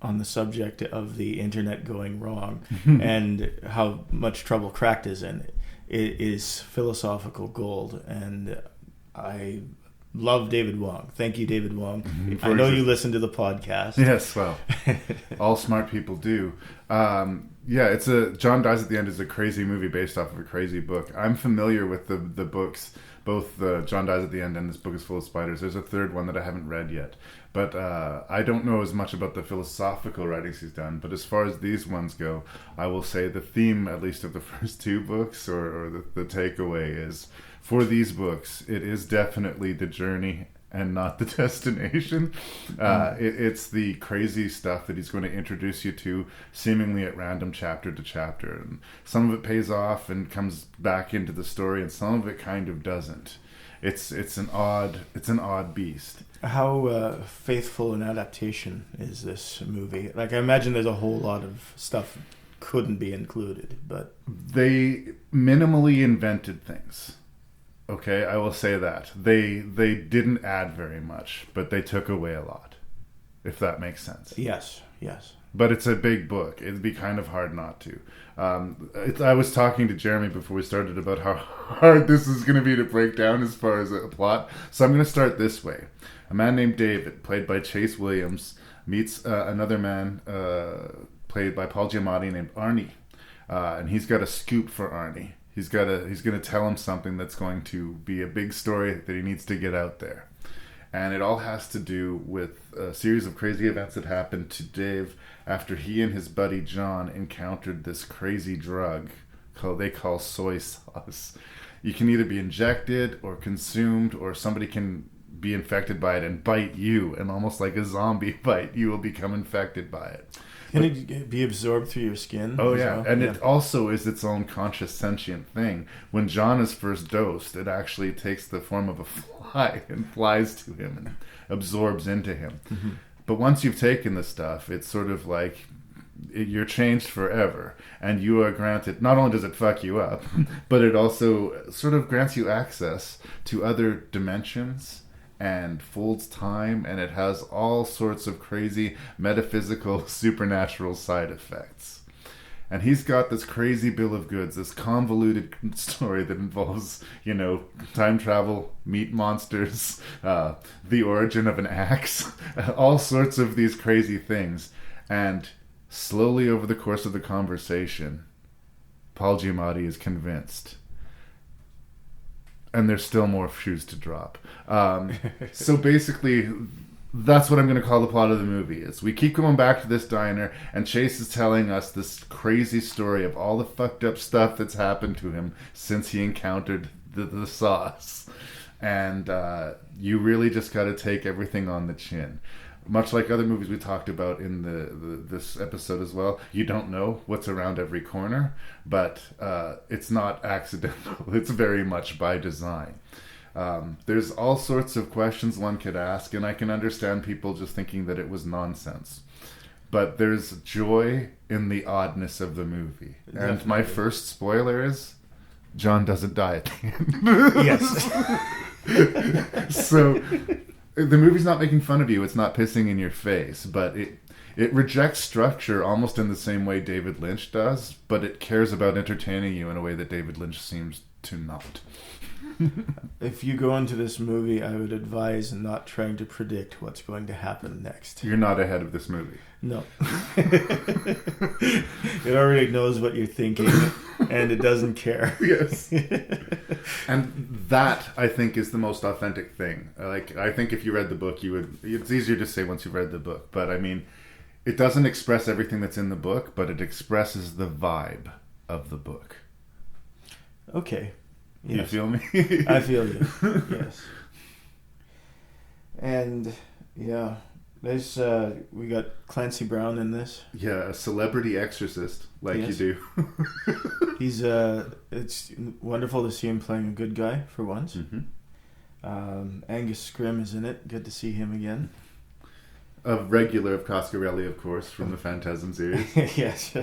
S3: on the subject of the internet going wrong and how much trouble Cracked is in, it is philosophical gold. And I love David Wong. Thank you, David Wong. I know you listen to the podcast.
S2: Yes, well, all smart people do. It's John Dies at the End is a crazy movie based off of a crazy book. I'm familiar with the books, both John Dies at the End and This Book is Full of Spiders. There's a third one that I haven't read yet. But I don't know as much about the philosophical writings he's done. But as far as these ones go, I will say the theme, at least of the first two books, or the takeaway is, for these books, it is definitely the journey and not the destination. It's the crazy stuff that he's going to introduce you to seemingly at random, chapter to chapter. And some of it pays off and comes back into the story, and some of it kind of doesn't. It's an odd beast.
S3: How faithful an adaptation is this movie? Like, I imagine there's a whole lot of stuff couldn't be included, but
S2: they minimally invented things. Okay, I will say that. They didn't add very much, but they took away a lot, if that makes sense.
S3: Yes.
S2: But it's a big book. It'd be kind of hard not to. I was talking to Jeremy before we started about how hard this is going to be to break down as far as a plot. So I'm going to start this way. A man named David, played by Chase Williams, meets another man played by Paul Giamatti named Arnie. And he's got a scoop for Arnie. He's going to tell him something that's going to be a big story that he needs to get out there. And it all has to do with a series of crazy events that happened to Dave after he and his buddy John encountered this crazy drug they call soy sauce. You can either be injected or consumed, or somebody can be infected by it and bite you, and almost like a zombie bite, you will become infected by it.
S3: Can it be absorbed through your skin?
S2: Oh, yeah. And it also is its own conscious, sentient thing. When John is first dosed, it actually takes the form of a fly and flies to him and absorbs into him. Mm-hmm. But once you've taken the stuff, it's sort of like you're changed forever. And you are granted, not only does it fuck you up, but it also sort of grants you access to other dimensions and folds time, and it has all sorts of crazy metaphysical supernatural side effects. And he's got this crazy bill of goods, this convoluted story that involves, time travel, meat monsters, the origin of an axe, all sorts of these crazy things. And slowly over the course of the conversation, Paul Giamatti is convinced and there's still more shoes to drop. So basically, that's what I'm going to call the plot of the movie. Is we keep going back to this diner, and Chase is telling us this crazy story of all the fucked up stuff that's happened to him since he encountered the sauce. And you really just got to take everything on the chin. Much like other movies we talked about in this episode as well, you don't know what's around every corner, but it's not accidental. It's very much by design. There's all sorts of questions one could ask, and I can understand people just thinking that it was nonsense. But there's joy in the oddness of the movie. Definitely. And my first spoiler is, John doesn't die at the end. Yes. So the movie's not making fun of you. It's not pissing in your face. But it rejects structure almost in the same way David Lynch does. But it cares about entertaining you in a way that David Lynch seems to not.
S3: If you go into this movie, I would advise not trying to predict what's going to happen next.
S2: You're not ahead of this movie.
S3: No. It already knows what you're thinking, and it doesn't care.
S2: Yes. And that, I think, is the most authentic thing. Like, I think if you read the book, you would... It's easier to say once you've read the book. But, I mean, it doesn't express everything that's in the book, but it expresses the vibe of the book.
S3: Okay. Yes.
S2: You feel me?
S3: I feel you. Yes. And yeah, there's we got Clancy Brown in this.
S2: Yeah, a celebrity exorcist, like
S3: yes.
S2: You do.
S3: He's it's wonderful to see him playing a good guy for once.
S2: Mm-hmm.
S3: Angus Scrimm is in it. Good to see him again.
S2: A regular of Coscarelli, of course, from the Phantasm series.
S3: Yes.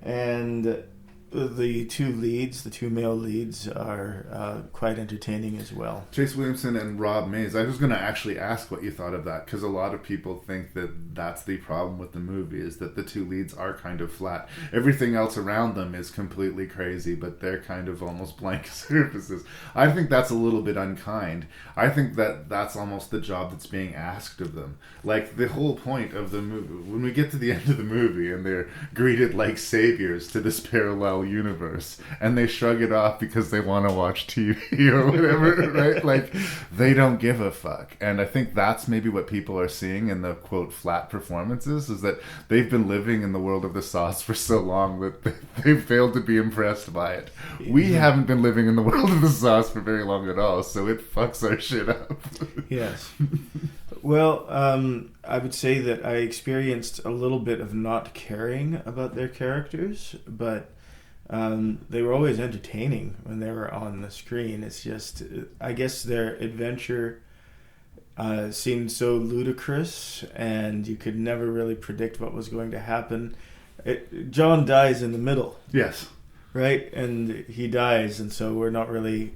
S3: And the two male leads are quite entertaining as well.
S2: Chase Williamson and Rob Mays. I was going to actually ask what you thought of that, because a lot of people think that that's the problem with the movie, is that the two leads are kind of flat. Everything else around them is completely crazy, but they're kind of almost blank surfaces. I think that's a little bit unkind. I think that that's almost the job that's being asked of them. Like, the whole point of the movie, when we get to the end of the movie and they're greeted like saviors to this parallel universe, and they shrug it off because they want to watch TV or whatever, right? Like, they don't give a fuck. And I think that's maybe what people are seeing in the, quote, flat performances, is that they've been living in the world of the sauce for so long that they've failed to be impressed by it. We haven't been living in the world of the sauce for very long at all, so it fucks our shit up.
S3: Yes. Well, I would say that I experienced a little bit of not caring about their characters, but they were always entertaining when they were on the screen. It's just, I guess their adventure seemed so ludicrous, and you could never really predict what was going to happen. John dies in the middle.
S2: Yes.
S3: Right? And he dies, and so we're not really...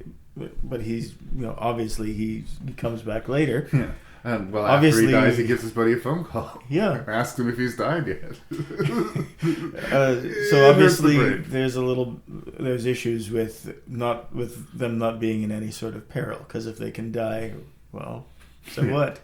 S3: But he's, obviously he comes back later.
S2: Yeah. And well, after he dies, he gives his buddy a phone call.
S3: Yeah.
S2: Asks him if he's died yet.
S3: So obviously there's issues with them not being in any sort of peril, because if they can die, well, so what?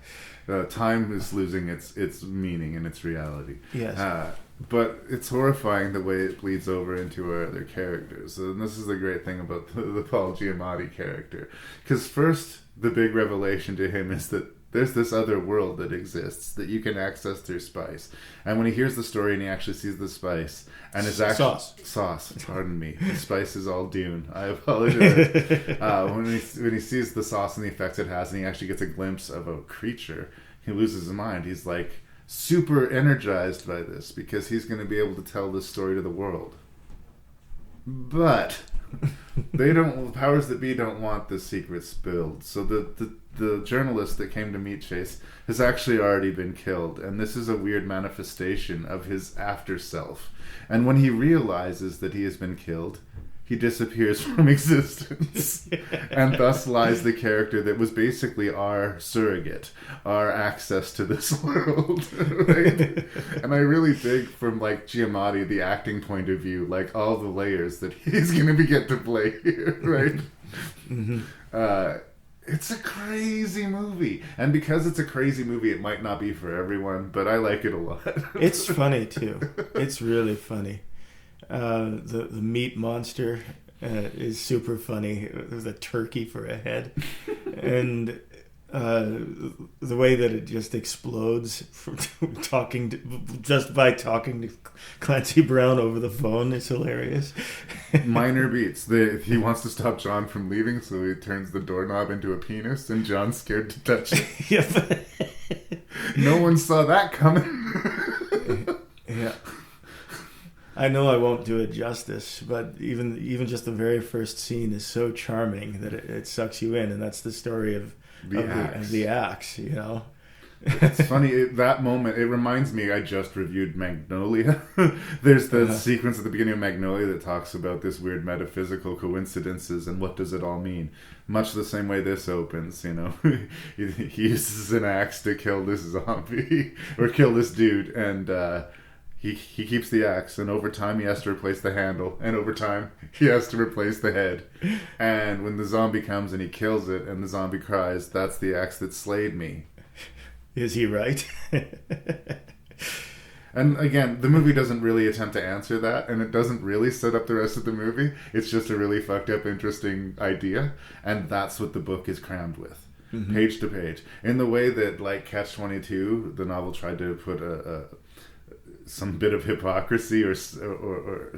S2: Time is losing its meaning and its reality.
S3: Yes.
S2: But it's horrifying the way it bleeds over into our other characters. And this is the great thing about the Paul Giamatti character. Because first, the big revelation to him is that there's this other world that exists that you can access through SPLICE. And when he hears the story and he actually sees the SPLICE, and it's actually... Sauce. Pardon me. The SPLICE is all Dune. I apologize. When he sees the sauce and the effects it has, and he actually gets a glimpse of a creature, he loses his mind. He's like... super energized by this, because he's going to be able to tell this story to the world. But the powers that be don't want the secret spilled. So the journalist that came to meet Chase has actually already been killed, and this is a weird manifestation of his after self. And when he realizes that he has been killed, he disappears from existence. And thus lies the character that was basically our surrogate, our access to this world. Right? And I really think from Giamatti, the acting point of view, all the layers that he's going to get to play here, right? Mm-hmm. It's a crazy movie. And because it's a crazy movie, it might not be for everyone, but I like it a lot.
S3: It's funny too. It's really funny. The meat monster is super funny. There's a turkey for a head. And the way that it just explodes from just by talking to Clancy Brown over the phone is hilarious.
S2: Minor beats. He wants to stop John from leaving, so he turns the doorknob into a penis, and John's scared to touch it.
S3: Yep.
S2: No one saw that coming.
S3: Yeah. I know I won't do it justice, but even just the very first scene is so charming that it sucks you in, and that's the story of the axe, you know.
S2: It's funny, that moment, it reminds me, I just reviewed Magnolia. There's the sequence at the beginning of Magnolia that talks about this weird metaphysical coincidences and what does it all mean. Much the same way this opens, you know. He uses an axe to kill this zombie, or kill this dude, and he keeps the axe, and over time he has to replace the handle, and over time he has to replace the head. And when the zombie comes and he kills it, and the zombie cries, "That's the axe that slayed me."
S3: Is he right?
S2: And again, the movie doesn't really attempt to answer that, and it doesn't really set up the rest of the movie. It's just a really fucked up, interesting idea, and that's what the book is crammed with, page to page. In the way that, like, Catch-22, the novel tried to put some bit of hypocrisy or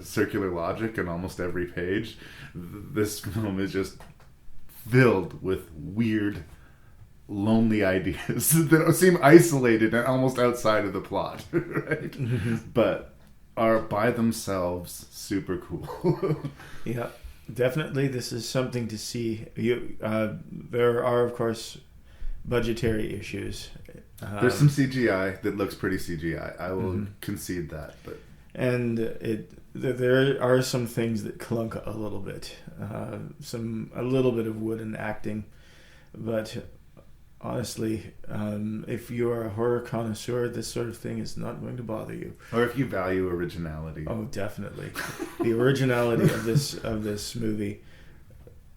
S2: circular logic in almost every page, this film is just filled with weird, lonely ideas that seem isolated and almost outside of the plot, right? But are by themselves super cool.
S3: Yeah, definitely. This is something to see. There are, of course, budgetary issues.
S2: There's some CGI that looks pretty CGI. I will concede that, but there are some things that clunk a little bit. A little bit of wooden acting, but honestly, if you are a horror connoisseur, this sort of thing is not going to bother you. Or if you value originality.
S3: Oh, definitely. The originality of this movie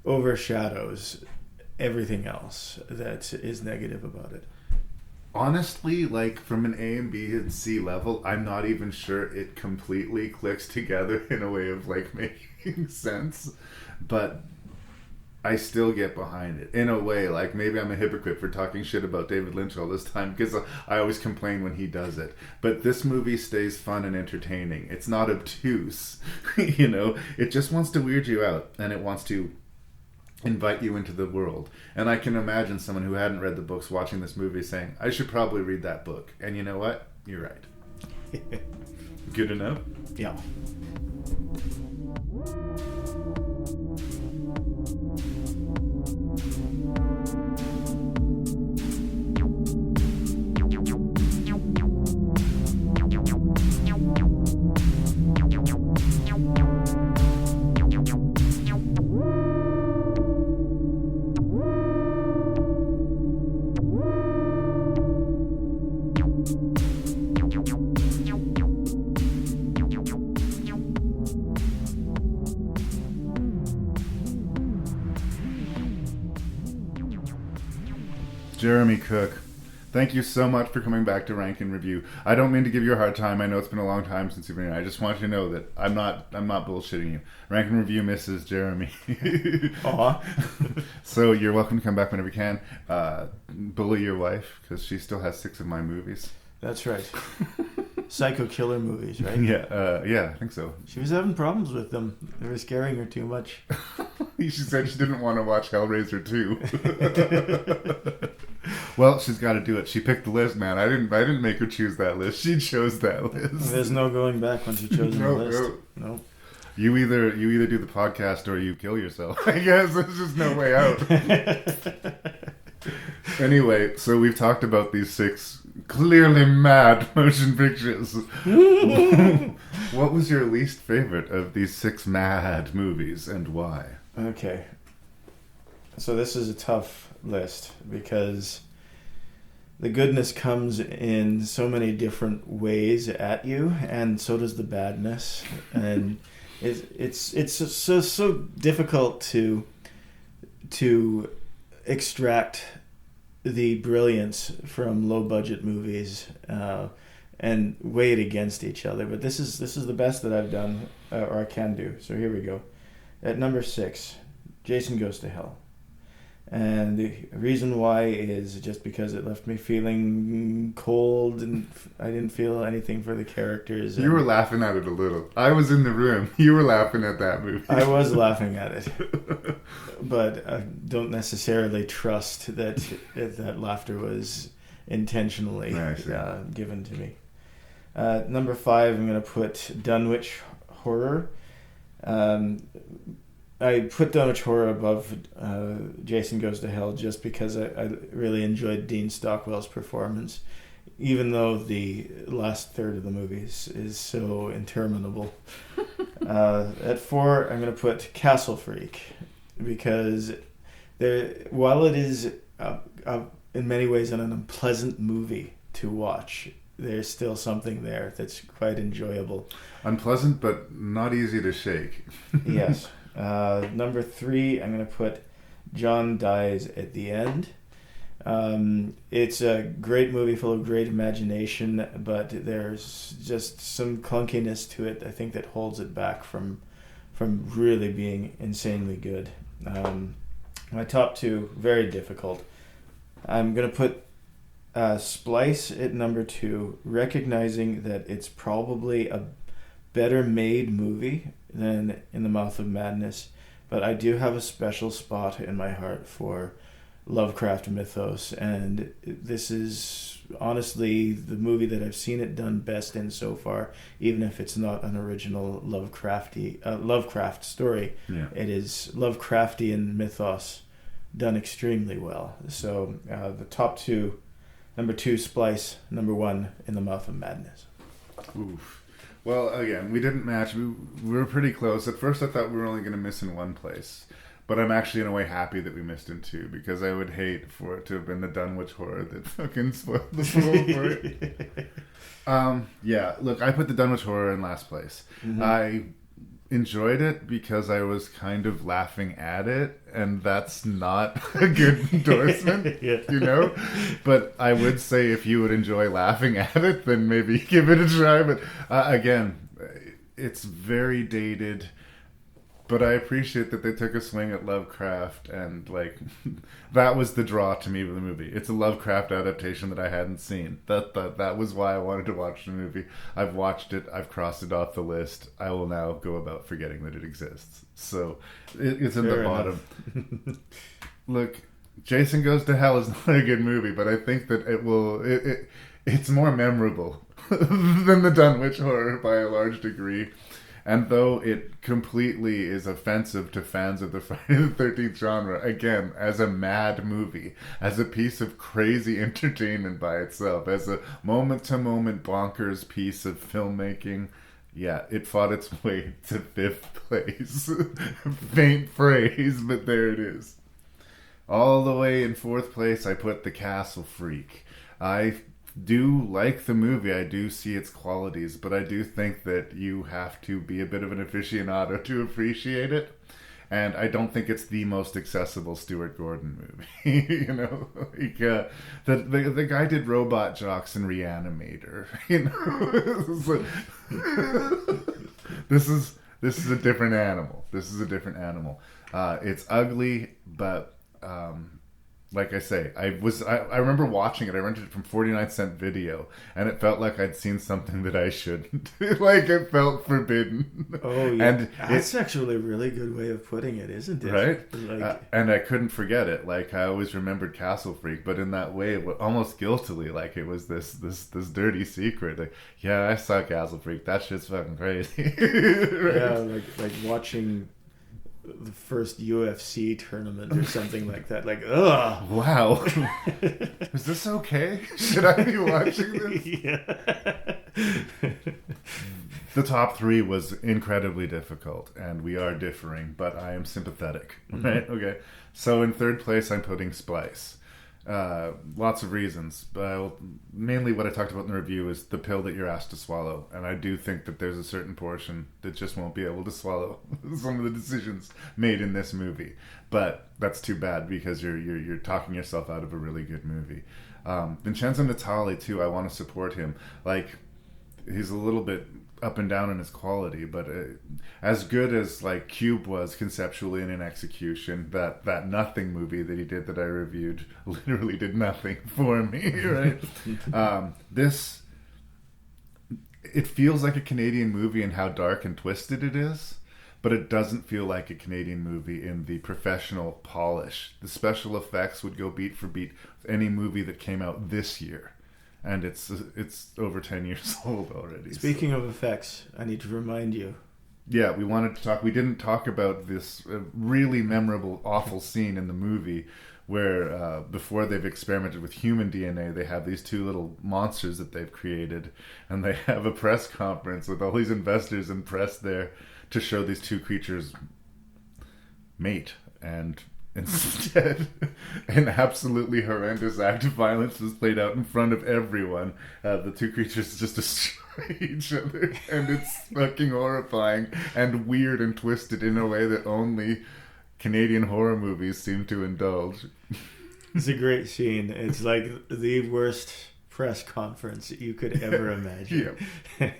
S3: overshadows everything else that is negative about it.
S2: Honestly, like, from an A and B and C level, I'm not even sure it completely clicks together in a way of, like, making sense. But I still get behind it. In a way, like, maybe I'm a hypocrite for talking shit about David Lynch all this time, because I always complain when he does it. But this movie stays fun and entertaining. It's not obtuse, you know? It just wants to weird you out, and it wants to invite you into the world. And I can imagine someone who hadn't read the books watching this movie saying, I should probably read that book. And you know what? You're right. Good enough?
S3: Yeah.
S2: Jeremy Cook, thank you so much for coming back to Rank and Review. I don't mean to give you a hard time. I know it's been a long time since you've been here. I just want you to know that I'm not bullshitting you. Rank and Review misses Jeremy. So you're welcome to come back whenever you can. Bully your wife, because she still has 6 of my movies.
S3: That's right. Psycho killer movies, right?
S2: Yeah, I think so.
S3: She was having problems with them. They were scaring her too much.
S2: She said she didn't want to watch Hellraiser 2. Well, she's got to do it. She picked the list, man. I didn't make her choose that list. She chose that list.
S3: There's no going back once you've chosen the list. No.
S2: You either do the podcast or you kill yourself. I guess there's just no way out. Anyway, so we've talked about these 6 clearly mad motion pictures. What was your least favorite of these 6 mad movies, and why?
S3: Okay. So this is a tough list, because the goodness comes in so many different ways at you, and so does the badness. And it's so difficult to extract the brilliance from low budget movies and weigh it against each other. But this is the best that I've done, or I can do. So here we go. At number 6, Jason Goes to Hell. And the reason why is just because it left me feeling cold and I didn't feel anything for the characters.
S2: You were laughing at it a little. I was in the room. You were laughing at that movie.
S3: I was laughing at it. But I don't necessarily trust that that laughter was intentionally given to me. Number 5, I'm going to put Dunwich Horror. I put Dunwich Horror above Jason Goes to Hell just because I really enjoyed Dean Stockwell's performance, even though the last third of the movie is so interminable. At 4, I'm going to put Castle Freak, because while it is in many ways an unpleasant movie to watch, there's still something there that's quite enjoyable.
S2: Unpleasant, but not easy to shake.
S3: Yes. Number 3, I'm going to put John Dies at the End. It's a great movie full of great imagination, but there's just some clunkiness to it, I think, that holds it back from really being insanely good. My top 2, very difficult. I'm going to put Splice at number 2, recognizing that it's probably a better made movie than In the Mouth of Madness, but I do have a special spot in my heart for Lovecraft mythos, and this is honestly the movie that I've seen it done best in so far, even if it's not an original Lovecraft story.
S2: Yeah.
S3: It is Lovecraftian mythos done extremely well. So the top 2, number 2, Splice, number 1, In the Mouth of Madness.
S2: Oof. Well, again, we didn't match. We were pretty close. At first, I thought we were only going to miss in one place. But I'm actually, in a way, happy that we missed in 2, because I would hate for it to have been the Dunwich Horror that fucking spoiled the film for it. Yeah, look, I put the Dunwich Horror in last place. Mm-hmm. I enjoyed it because I was kind of laughing at it, and that's not a good endorsement, you know? But I would say if you would enjoy laughing at it, then maybe give it a try. But again, it's very dated, but I appreciate that they took a swing at Lovecraft, and like that was the draw to me with the movie. It's a Lovecraft adaptation that I hadn't seen. That was why I wanted to watch the movie. I've watched it. I've crossed it off the list. I will now go about forgetting that it exists. So it's in the bottom. Look, Jason Goes to Hell is not a good movie, but I think that it's more memorable than the Dunwich Horror by a large degree. And though it completely is offensive to fans of the Friday the 13th genre, again, as a mad movie, as a piece of crazy entertainment by itself, as a moment-to-moment bonkers piece of filmmaking, yeah, it fought its way to 5th place. Faint phrase, but there it is. All the way in 4th place, I put The Castle Freak. I do like the movie. I do see its qualities, but I do think that you have to be a bit of an aficionado to appreciate it. And I don't think it's the most accessible Stuart Gordon movie. You know, like, the guy did Robot Jocks and Reanimator. You know, this is a different animal. This is a different animal. It's ugly, but like I say, I remember watching it. I rented it from 49-cent Video, and it felt like I'd seen something that I shouldn't. Like, it felt forbidden.
S3: Oh, yeah.
S2: And
S3: that's actually a really good way of putting it, isn't it?
S2: Right?
S3: Like,
S2: and I couldn't forget it. Like, I always remembered Castle Freak, but in that way, almost guiltily, like it was this dirty secret. Like, yeah, I saw Castle Freak. That shit's fucking crazy. Right?
S3: Yeah, like watching the first UFC tournament or something like that. Like, ugh.
S2: Wow. Is this okay? Should I be watching this?
S3: Yeah.
S2: The top 3 was incredibly difficult, and we are differing, but I am sympathetic. Right? Okay. So in 3rd place, I'm putting Splice. Lots of reasons, but mainly what I talked about in the review is the pill that you're asked to swallow, and I do think that there's a certain portion that just won't be able to swallow some of the decisions made in this movie. But that's too bad, because you're talking yourself out of a really good movie. Vincenzo Natali too, I want to support him. Like, he's a little bit up and down in its quality, but as good as like Cube was conceptually and in execution, that Nothing movie that he did that I reviewed literally did nothing for me, right? This, it feels like a Canadian movie in how dark and twisted it is, but it doesn't feel like a Canadian movie in the professional polish. The special effects would go beat for beat with any movie that came out this year. And it's over 10 years old already.
S3: Speaking of effects, I need to remind you.
S2: Yeah, we didn't talk about this really memorable, awful scene in the movie where before they've experimented with human DNA, they have these two little monsters that they've created, and they have a press conference with all these investors and press there to show these two creatures mate, and instead an absolutely horrendous act of violence was played out in front of everyone. The two creatures just destroy each other, and it's fucking horrifying and weird and twisted in a way that only Canadian horror movies seem to indulge.
S3: It's a great scene. It's like the worst press conference you could ever imagine.
S2: Yeah.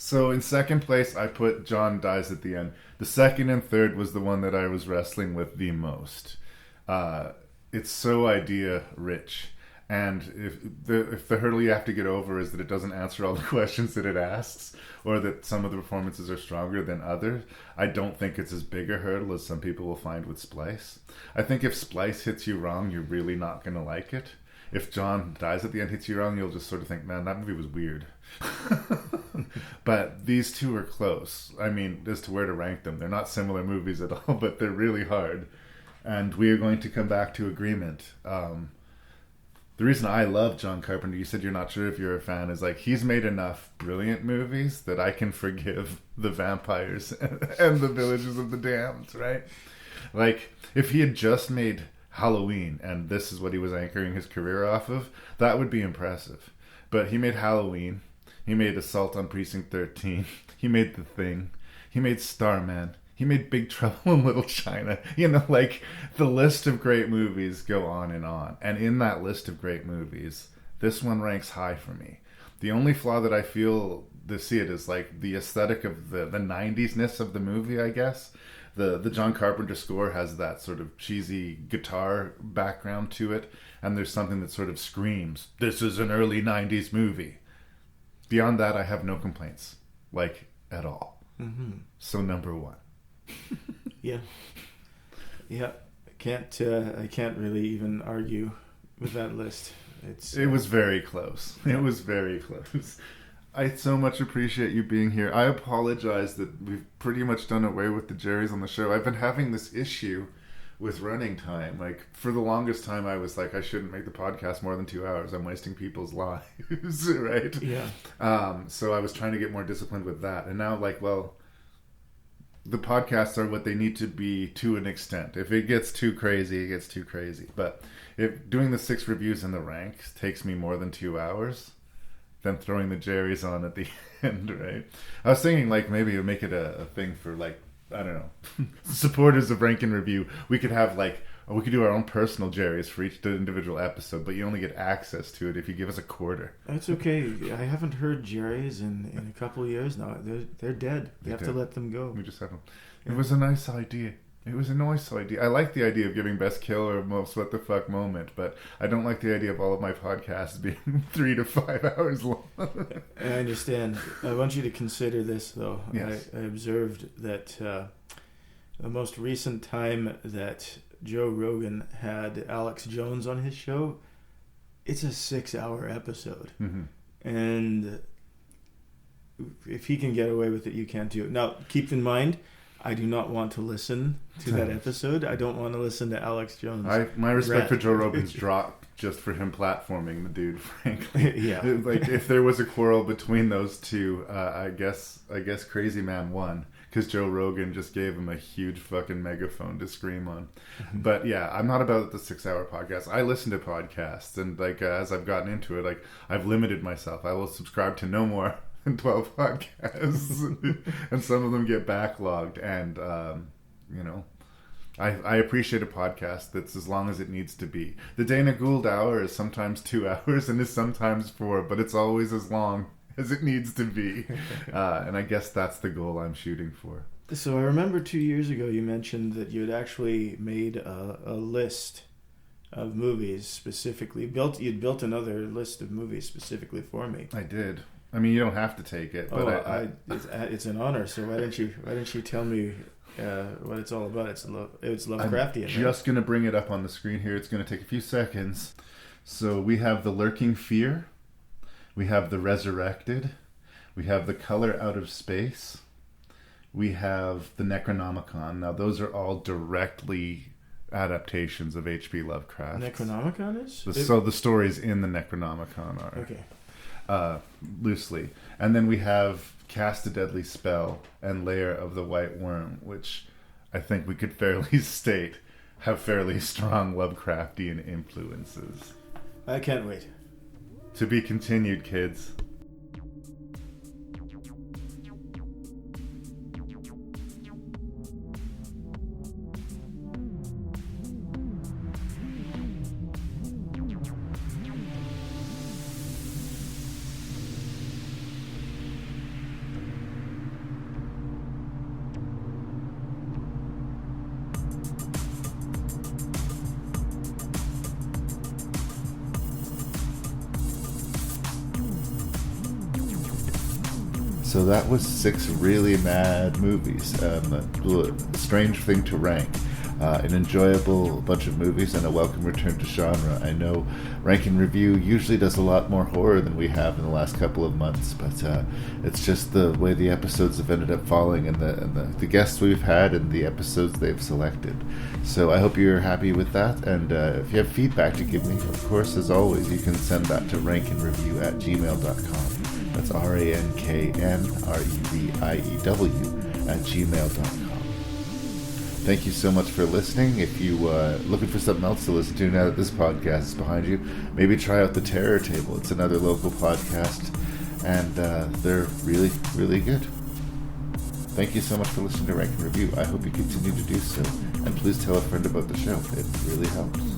S2: So in second place, I put John Dies at the End. The second and third was the one that I was wrestling with the most. It's so idea rich. And if the hurdle you have to get over is that it doesn't answer all the questions that it asks, or that some of the performances are stronger than others, I don't think it's as big a hurdle as some people will find with Splice. I think if Splice hits you wrong, you're really not going to like it. If John Dies at the End hits you wrong, you'll just sort of think, man, that movie was weird. But these two are close. I mean, as to where to rank them. They're not similar movies at all, but they're really hard. And we are going to come back to agreement. The reason I love John Carpenter, you said you're not sure if you're a fan, is like he's made enough brilliant movies that I can forgive the vampires and the Villages of the Damned, right? Like, if he had just made Halloween and this is what he was anchoring his career off of, that would be impressive. But he made Halloween, he made Assault on Precinct 13, he made The Thing, he made Starman, he made Big Trouble in Little China. You know, like, the list of great movies go on. And in that list of great movies, this one ranks high for me. The only flaw that I feel to see it is like the aesthetic of the 90s-ness of the movie, I guess. The John Carpenter score has that sort of cheesy guitar background to it, and there's something that sort of screams, this is an early 90s movie. Beyond that, I have no complaints, like, at all.
S3: Mm-hmm.
S2: So number one.
S3: Yeah. I can't really even argue with that list. It
S2: was very close. It was very close. I so much appreciate you being here. I apologize that we've pretty much done away with the Jerry's on the show. I've been having this issue with running time. Like, for the longest time, I was like, I shouldn't make the podcast more than 2 hours. I'm wasting people's lives, right?
S3: Yeah.
S2: So I was trying to get more disciplined with that. And now, like, well, the podcasts are what they need to be to an extent. If it gets too crazy, it gets too crazy. But if doing the 6 reviews in the ranks takes me more than 2 hours, then throwing the Jerry's on at the end, right? I was thinking, like, maybe it'll make it a thing for, like, I don't know, supporters of Rank and Review. We could have, like, we could do our own personal Jerry's for each individual episode, but you only get access to it if you give us a quarter.
S3: That's okay. I haven't heard Jerry's in a couple of years now. They're dead. You have to let them go.
S2: We just have them. Yeah. It was a nice idea. I like the idea of giving best kill or most what the fuck moment, but I don't like the idea of all of my podcasts being 3 to 5 hours long.
S3: I understand. I want you to consider this, though.
S2: Yes.
S3: I observed that the most recent time that Joe Rogan had Alex Jones on his show, it's a 6-hour episode.
S2: Mm-hmm.
S3: And if he can get away with it, you can too. Now, keep in mind, I do not want to listen to that episode. I don't want to listen to Alex Jones.
S2: My respect for Joe Rogan's dropped just for him platforming the dude, frankly.
S3: Yeah.
S2: Like, if there was a quarrel between those two, I guess Crazy Man won, because Joe Rogan just gave him a huge fucking megaphone to scream on. But yeah, I'm not about the 6-hour podcast. I listen to podcasts, and like as I've gotten into it, like, I've limited myself. I will subscribe to no more than 12 podcasts, and some of them get backlogged. And you know, I appreciate a podcast that's as long as it needs to be. The Dana Gould hour is sometimes 2 hours and is sometimes 4, but it's always as long as it needs to be. And I guess that's the goal I'm shooting for.
S3: So I remember 2 years ago you mentioned that you had actually made a list of movies specifically. You'd built another list of movies specifically for me.
S2: I did. I mean, you don't have to take it, but
S3: it's an honor. So why didn't you tell me what it's all about? It's Lovecraftian.
S2: I'm just gonna bring it up on the screen here. It's gonna take a few seconds. So we have The Lurking Fear, we have The Resurrected, we have The Color Out of Space, we have The Necronomicon. Now those are all directly adaptations of H.P. Lovecraft.
S3: Necronomicon is?
S2: So the stories in the Necronomicon are loosely. And then we have Cast a Deadly Spell and Lair of the White Worm, which I think we could fairly state have fairly strong Lovecraftian influences.
S3: I can't wait.
S2: To be continued, kids. So that was 6 really mad movies. A strange thing to rank. An enjoyable bunch of movies and a welcome return to genre. I know Rank and Review usually does a lot more horror than we have in the last couple of months, but it's just the way the episodes have ended up falling and the guests we've had and the episodes they've selected. So I hope you're happy with that, and if you have feedback to give me, of course, as always, you can send that to ranknreview@gmail.com. That's ranknreview@gmail.com. Thank you so much for listening. If you looking for something else to listen to now that this podcast is behind you, maybe try out the Terror Table. It's another local podcast, and they're really, really good. Thank you so much for listening to Rank and Review. I hope you continue to do so, and please tell a friend about the show. It really helps.